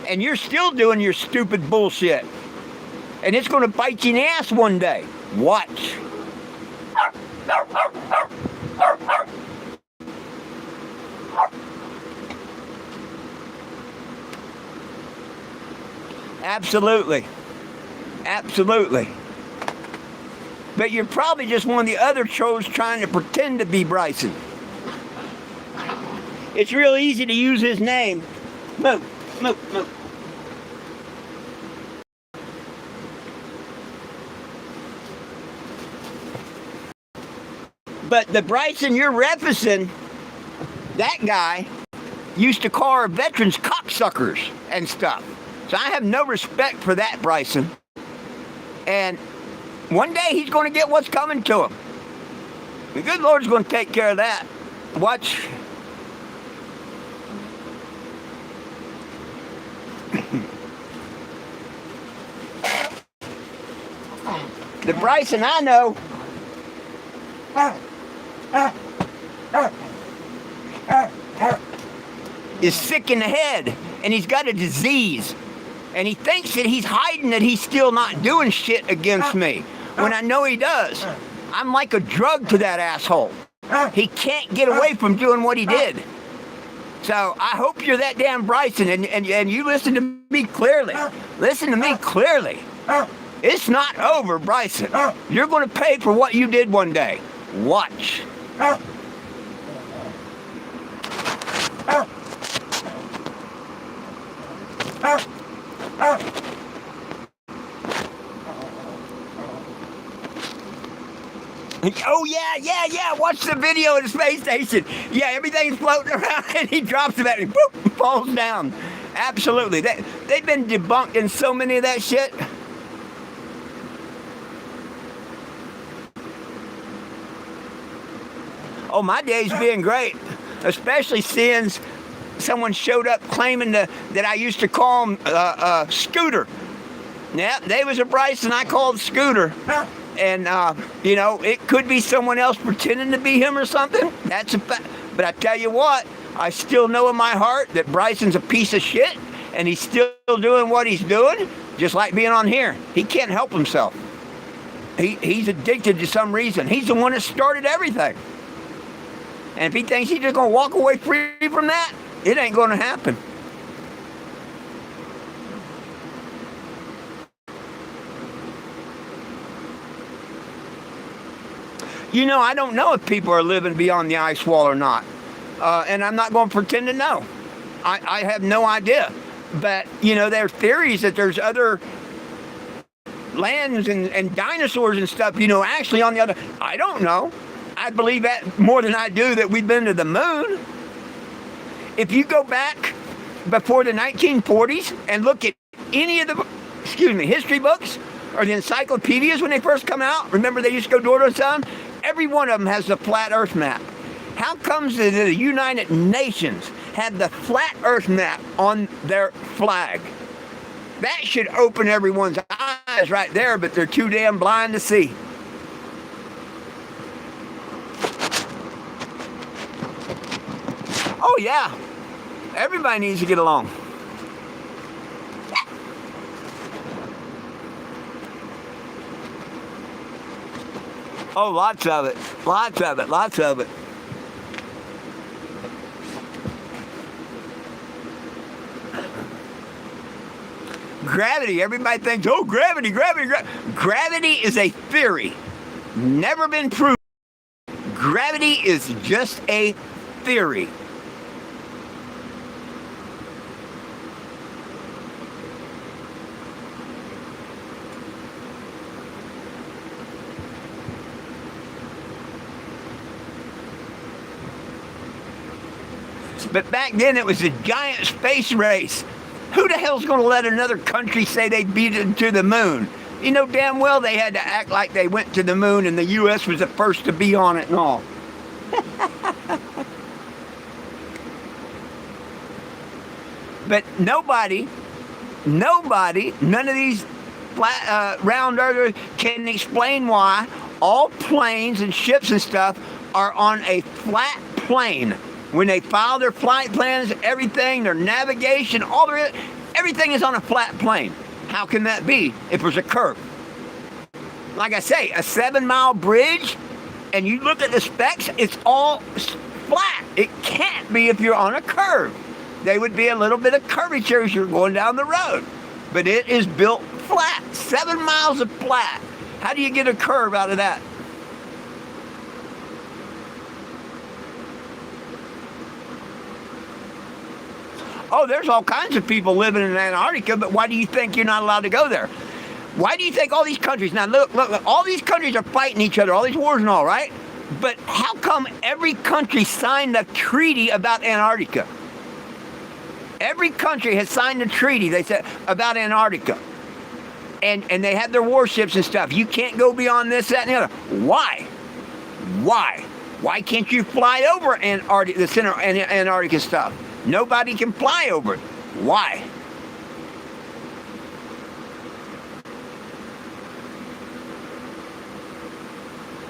And you're still doing your stupid bullshit. And it's going to bite you in the ass one day. Watch. Absolutely. Absolutely. But you're probably just one of the other trolls trying to pretend to be Bryson. It's real easy to use his name. Move. But the Bryson you're referencing, that guy used to call our veterans cocksuckers and stuff. So I have no respect for that Bryson. And one day he's going to get what's coming to him. The good Lord's going to take care of that. Watch. The Bryson I know is sick in the head, and he's got a disease. And he thinks that he's hiding that he's still not doing shit against me, when I know he does. I'm like a drug to that asshole. He can't get away from doing what he did. So I hope you're that damn Bryson, and you listen to me clearly. Listen to me clearly. It's not over, Bryson. You're going to pay for what you did one day. Watch. Oh yeah. Watch the video of the space station. Yeah, everything's floating around, and he drops it and boop, falls down. Absolutely. They've been debunked in so many of that shit. Oh, my day's being great, especially since someone showed up claiming that I used to call him Scooter. Yeah, they was a Bryson I called Scooter. And, it could be someone else pretending to be him or something. That's a fact. But I tell you what, I still know in my heart that Bryson's a piece of shit, and he's still doing what he's doing, just like being on here. He can't help himself. He's addicted to some reason. He's the one that started everything. And if he thinks he's just going to walk away free from that, it ain't going to happen. I don't know if people are living beyond the ice wall or not. And I'm not going to pretend to know. I have no idea. But, there are theories that there's other lands and dinosaurs and stuff, actually on the other. I don't know. I believe that more than I do that we've been to the moon. If you go back before the 1940s and look at any of the, history books or the encyclopedias when they first come out, remember they used to go door to sun? Every one of them has the flat earth map. How comes that the United Nations have the flat earth map on their flag? That should open everyone's eyes right there, but they're too damn blind to see. Oh yeah, everybody needs to get along. Oh, lots of it. Gravity, everybody thinks, oh, gravity. Gravity is a theory. Never been proven. Gravity is just a theory. But back then it was a giant space race. Who the hell's going to let another country say they beat it to the moon? You know damn well they had to act like they went to the moon and the U.S. was the first to be on it and all. But nobody, none of these flat, round earthers can explain why all planes and ships and stuff are on a flat plane. When they file their flight plans, everything, their navigation, everything is on a flat plane. How can that be if there's a curve? Like I say, a 7-mile bridge, and you look at the specs, it's all flat. It can't be if you're on a curve. There would be a little bit of curvature as you're going down the road. But it is built flat, 7 miles of flat. How do you get a curve out of that? Oh, there's all kinds of people living in Antarctica, but why do you think you're not allowed to go there? Why do you think all these countries, now look, all these countries are fighting each other, all these wars and all, right? But how come every country signed a treaty about Antarctica? Every country has signed a treaty, they said, about Antarctica. And they have their warships and stuff. You can't go beyond this, that, and the other. Why? Why can't you fly over Antarctica, the center of Antarctica stuff? Nobody can fly over it. Why?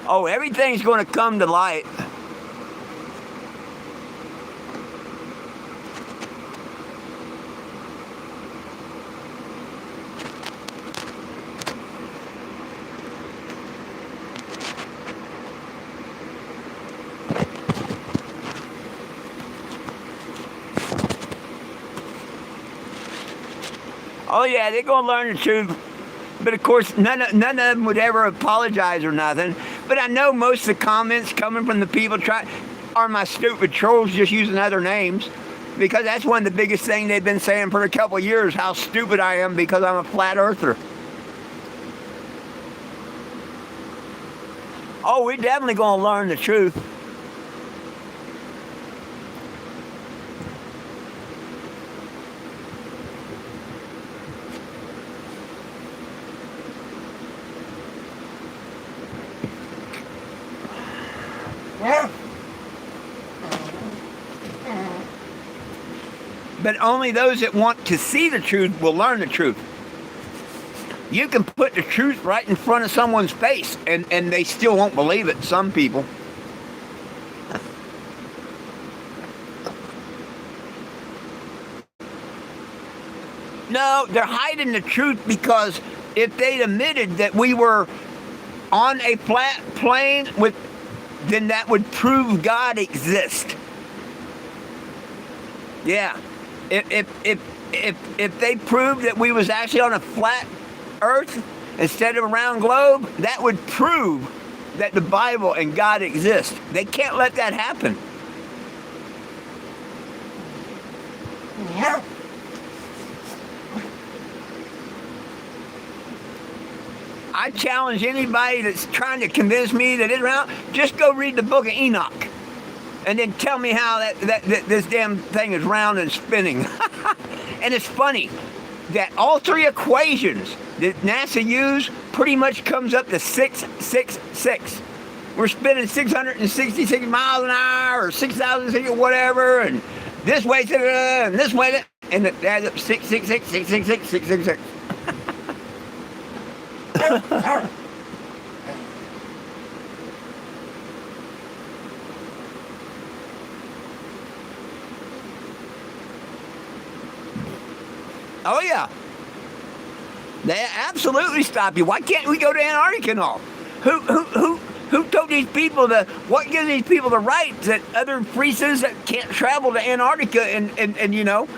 Oh, everything's going to come to light. Oh yeah, they're gonna learn the truth. But of course, none of them would ever apologize or nothing. But I know most of the comments coming from the people are my stupid trolls just using other names. Because that's one of the biggest things they've been saying for a couple of years, how stupid I am because I'm a flat earther. Oh, we're definitely going to learn the truth. But only those that want to see the truth will learn the truth. You can put the truth right in front of someone's face and they still won't believe it, some people. No, they're hiding the truth because if they'd admitted that we were on a flat plane then that would prove God exists. Yeah. If they proved that we was actually on a flat earth instead of a round globe, that would prove that the Bible and God exist. They can't let that happen. I challenge anybody that's trying to convince me that it's around, just go read the book of Enoch. And then tell me how that this damn thing is round and spinning. And it's funny that all three equations that NASA used pretty much comes up to 666. We're spinning 666 miles an hour or 6,000 or whatever, and this way and this way, and it adds up 666, 666, 666. Oh yeah, they absolutely stop you. Why can't we go to Antarctica and all? Who told these people what gives these people the right that other free citizens that can't travel to Antarctica and you know,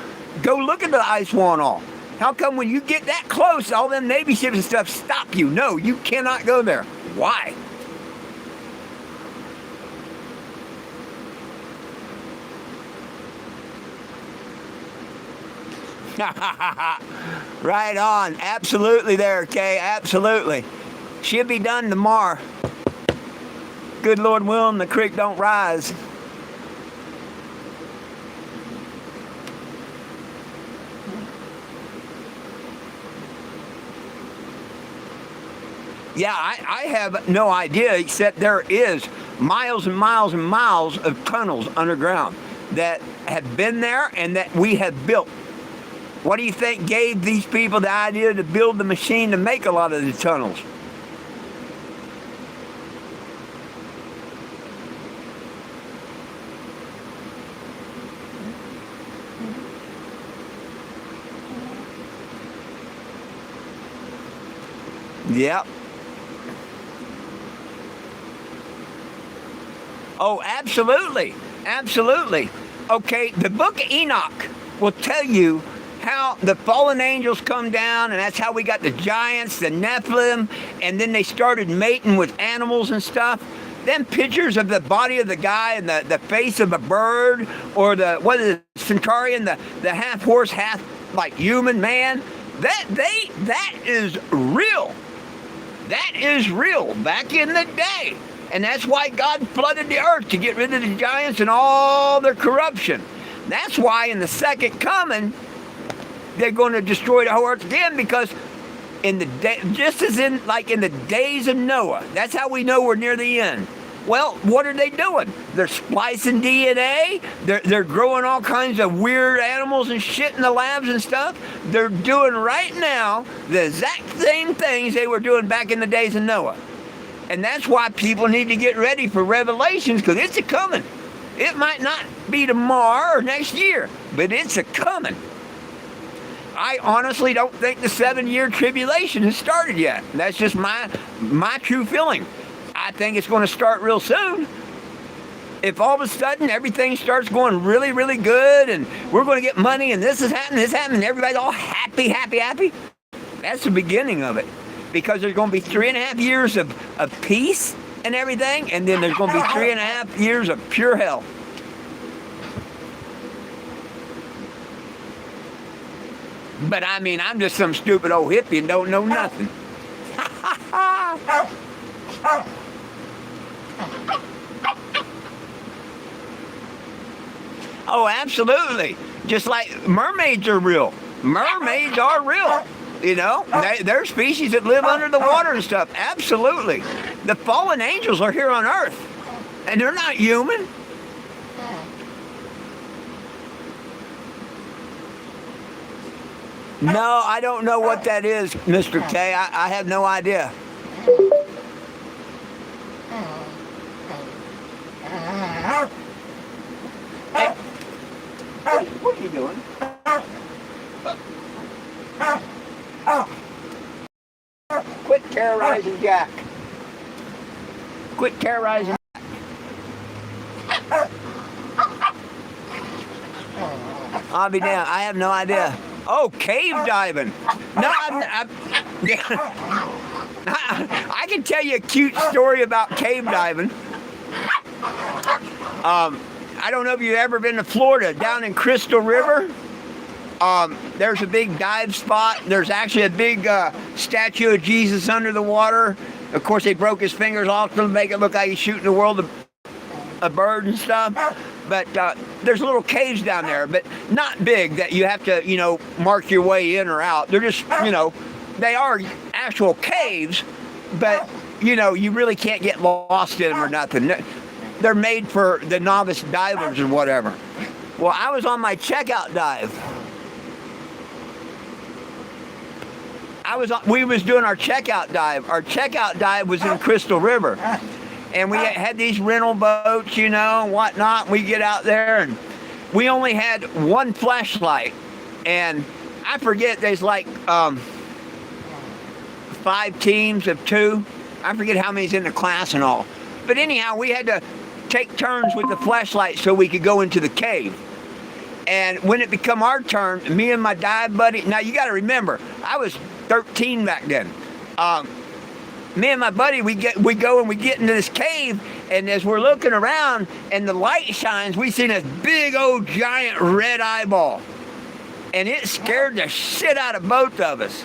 go look at the ice wall and all? How come when you get that close, all them Navy ships and stuff stop you? No, you cannot go there. Why? Right on. Absolutely there, Kay. Absolutely. Should be done tomorrow. Good Lord willing, the creek don't rise. Yeah, I have no idea, except there is miles and miles and miles of tunnels underground that have been there and that we have built. What do you think gave these people the idea to build the machine to make a lot of the tunnels? Yep. Oh, absolutely. Absolutely. Okay, the book of Enoch will tell you how the fallen angels come down, and that's how we got the giants, the Nephilim, and then they started mating with animals and stuff. Them pictures of the body of the guy and the face of a bird, or the Centaurian, the half horse, half like human man, that is real. That is real back in the day. And that's why God flooded the earth, to get rid of the giants and all their corruption. That's why in the second coming, they're going to destroy the whole earth again, because in the day, just as in the days of Noah, that's how we know we're near the end. Well, what are they doing? They're splicing DNA. They're growing all kinds of weird animals and shit in the labs and stuff. They're doing right now the exact same things they were doing back in the days of Noah. And that's why people need to get ready for Revelations, because it's a-coming. It might not be tomorrow or next year, but it's a-coming. I honestly don't think the 7-year tribulation has started yet. That's just my true feeling. I think it's going to start real soon. if all of a sudden everything starts going really, really good and we're going to get money and this is happening, everybody's all happy, that's the beginning of it. Because there's going to be 3.5 years of peace and everything, and then there's going to be 3.5 years of pure hell. But I mean, I'm just some stupid old hippie and don't know nothing. Oh, absolutely. Just like mermaids are real. Mermaids are real. You know, they're species that live under the water and stuff. Absolutely. The fallen angels are here on earth, and they're not human. No, I don't know what that is, Mr. K. I have no idea. Hey, what are you doing? Quit terrorizing Jack. Quit terrorizing Jack. I'll be damned. I have no idea. Oh, cave diving. No, I can tell you a cute story about cave diving. I don't know if you've ever been to Florida, down in Crystal River. There's a big dive spot. There's actually a big statue of Jesus under the water. Of course, they broke his fingers off to make it look like he's shooting the world a bird and stuff. But there's little caves down there, but not big that you have to, you know, mark your way in or out. They're just, you know, they are actual caves, but, you know, you really can't get lost in them or nothing. They're made for the novice divers or whatever. Well, I was on my checkout dive. We was doing our checkout dive. Our checkout dive was in Crystal River. And we had these rental boats, you know, and whatnot. We get out there, and we only had one flashlight. And I forget, there's like 5 teams of 2. I forget how many's in the class and all. But anyhow, we had to take turns with the flashlight so we could go into the cave. And when it become our turn, me and my dive buddy, now you got to remember, I was 13 back then. Me and my buddy, we go and we get into this cave, and as we're looking around and the light shines, we see this big old giant red eyeball. And it scared the shit out of both of us.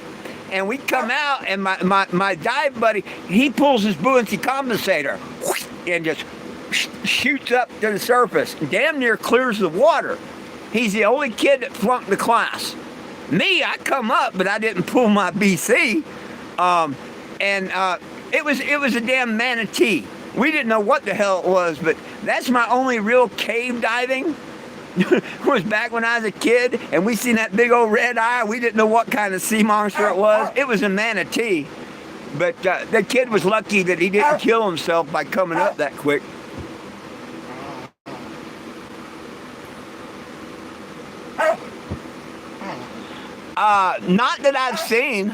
And we come out, and my dive buddy, he pulls his buoyancy compensator and just shoots up to the surface. Damn near clears the water. He's the only kid that flunked the class. Me, I come up, but I didn't pull my BC. It was a damn manatee. We didn't know what the hell it was, but that's my only real cave diving. Was back when I was a kid, and we seen that big old red eye. We didn't know what kind of sea monster it was. It was a manatee, but the kid was lucky that he didn't kill himself by coming up that quick. Not that I've seen.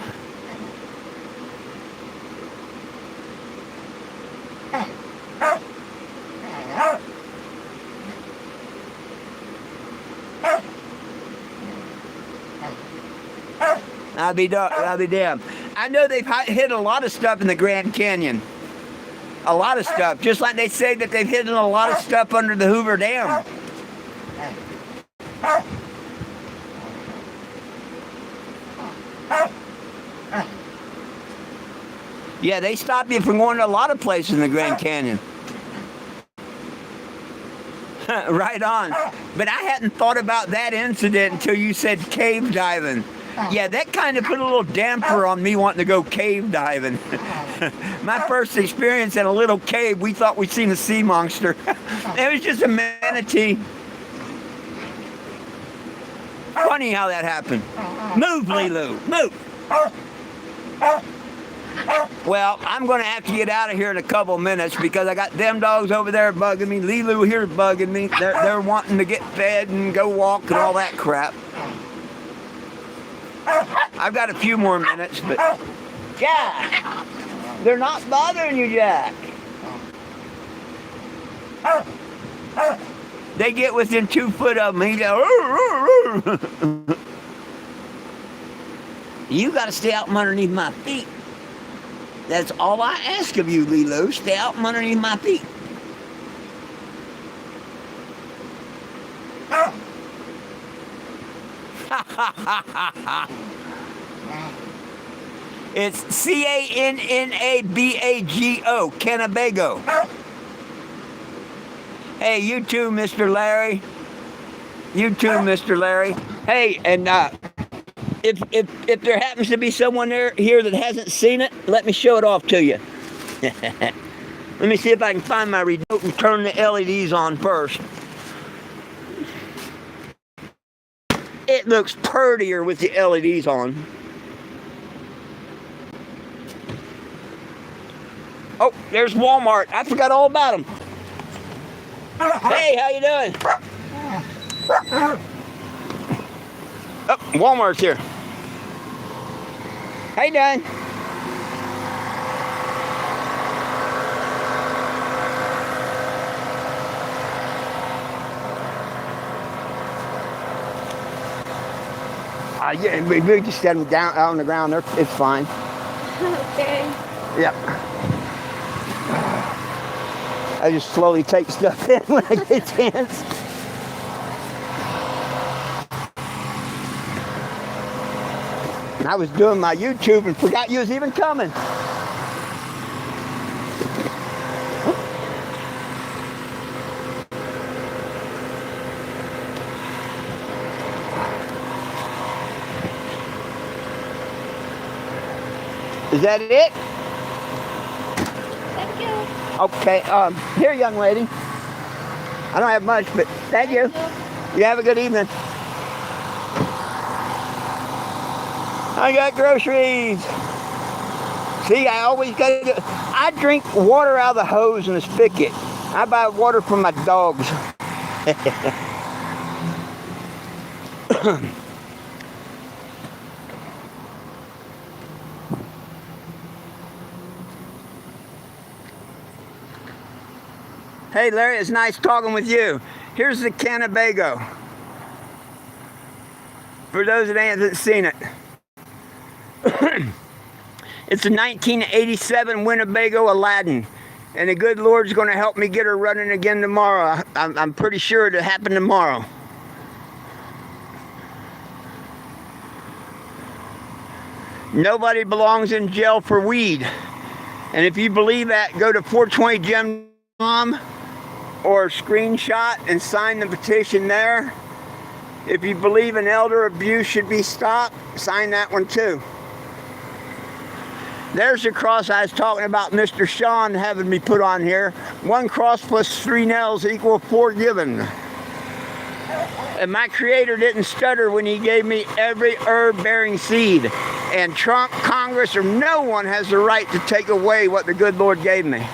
I'll be damned. I know they've hidden a lot of stuff in the Grand Canyon. A lot of stuff. Just like they say that they've hidden a lot of stuff under the Hoover Dam. Yeah, they stop you from going to a lot of places in the Grand Canyon. Right on. But I hadn't thought about that incident until you said cave diving. Yeah, that kind of put a little damper on me wanting to go cave diving. My first experience in a little cave, we thought we'd seen a sea monster. It was just a manatee. Funny how that happened. Move, Lilu, move. Well, I'm going to have to get out of here in a couple minutes because I got them dogs over there bugging me. Lilu here bugging me. They're wanting to get fed and go walk and all that crap. I've got a few more minutes, but Jack, they're not bothering you, Jack. They get within 2 foot of me. He go, you got to stay out from underneath my feet. That's all I ask of you, Lilo. Stay out from underneath my feet. It's Cannabago, Cannabago. Hey, you too, Mr. Larry. You too, Mr. Larry. Hey, and if there happens to be someone here that hasn't seen it, let me show it off to you. Let me see if I can find my remote and turn the LEDs on first. It looks prettier with the LEDs on. Oh, there's Walmart. I forgot all about them. Hey, how you doing? Oh, Walmart's here. How you doing? Yeah, we just set them down out on the ground. It's fine. Okay. Yep. I just slowly take stuff in when I get a chance. And I was doing my YouTube and forgot you was even coming. Is that it? Thank you. Okay, here, young lady. I don't have much, but thank you. You have a good evening. I got groceries. See, I always got. I drink water out of the hose in the spigot. I buy water from my dogs. Hey, Larry, it's nice talking with you. Here's the Cannabago. For those that haven't seen it. It's a 1987 Winnebago Aladdin. And the good Lord's going to help me get her running again tomorrow. I'm pretty sure it'll happen tomorrow. Nobody belongs in jail for weed. And if you believe that, go to 420gem.com or screenshot and sign the petition there. If you believe in elder abuse should be stopped, sign that one too. There's the cross I was talking about Mr. Sean having me put on here. 1 cross plus 3 nails equal 4 given. And my Creator didn't stutter when He gave me every herb-bearing seed. And Trump, Congress, or no one has the right to take away what the good Lord gave me.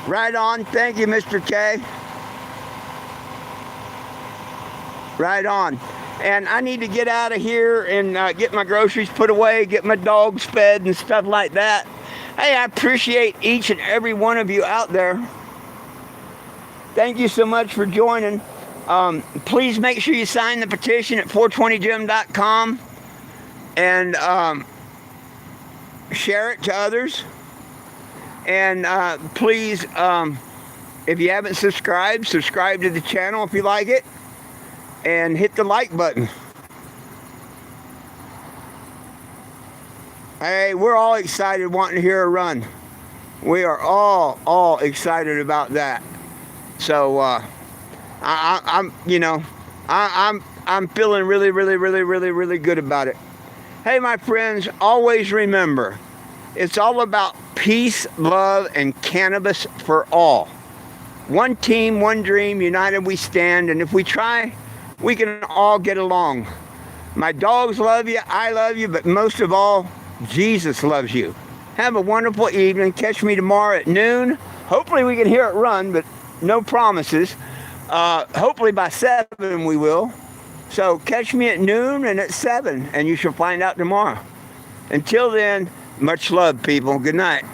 Right on. Thank you, Mr. K. Right on. And I need to get out of here and get my groceries put away, get my dogs fed and stuff like that. Hey, I appreciate each and every one of you out there. Thank you so much for joining. Please make sure you sign the petition at 420gem.com and share it to others. And please, if you haven't subscribed, subscribe to the channel if you like it. And hit the like button. Hey, we're all excited wanting to hear her run. We are all excited about that. So I'm feeling really good about it. Hey, my friends, always remember, it's all about peace, love, and cannabis for all. One team, one dream, united we stand, and if we try, we can all get along. My dogs love you, I love you, but most of all, Jesus loves you. Have a wonderful evening. Catch me tomorrow at noon. Hopefully we can hear it run, but no promises. Hopefully by 7 we will. So catch me at noon and at 7, and you shall find out tomorrow. Until then, much love, people. Good night.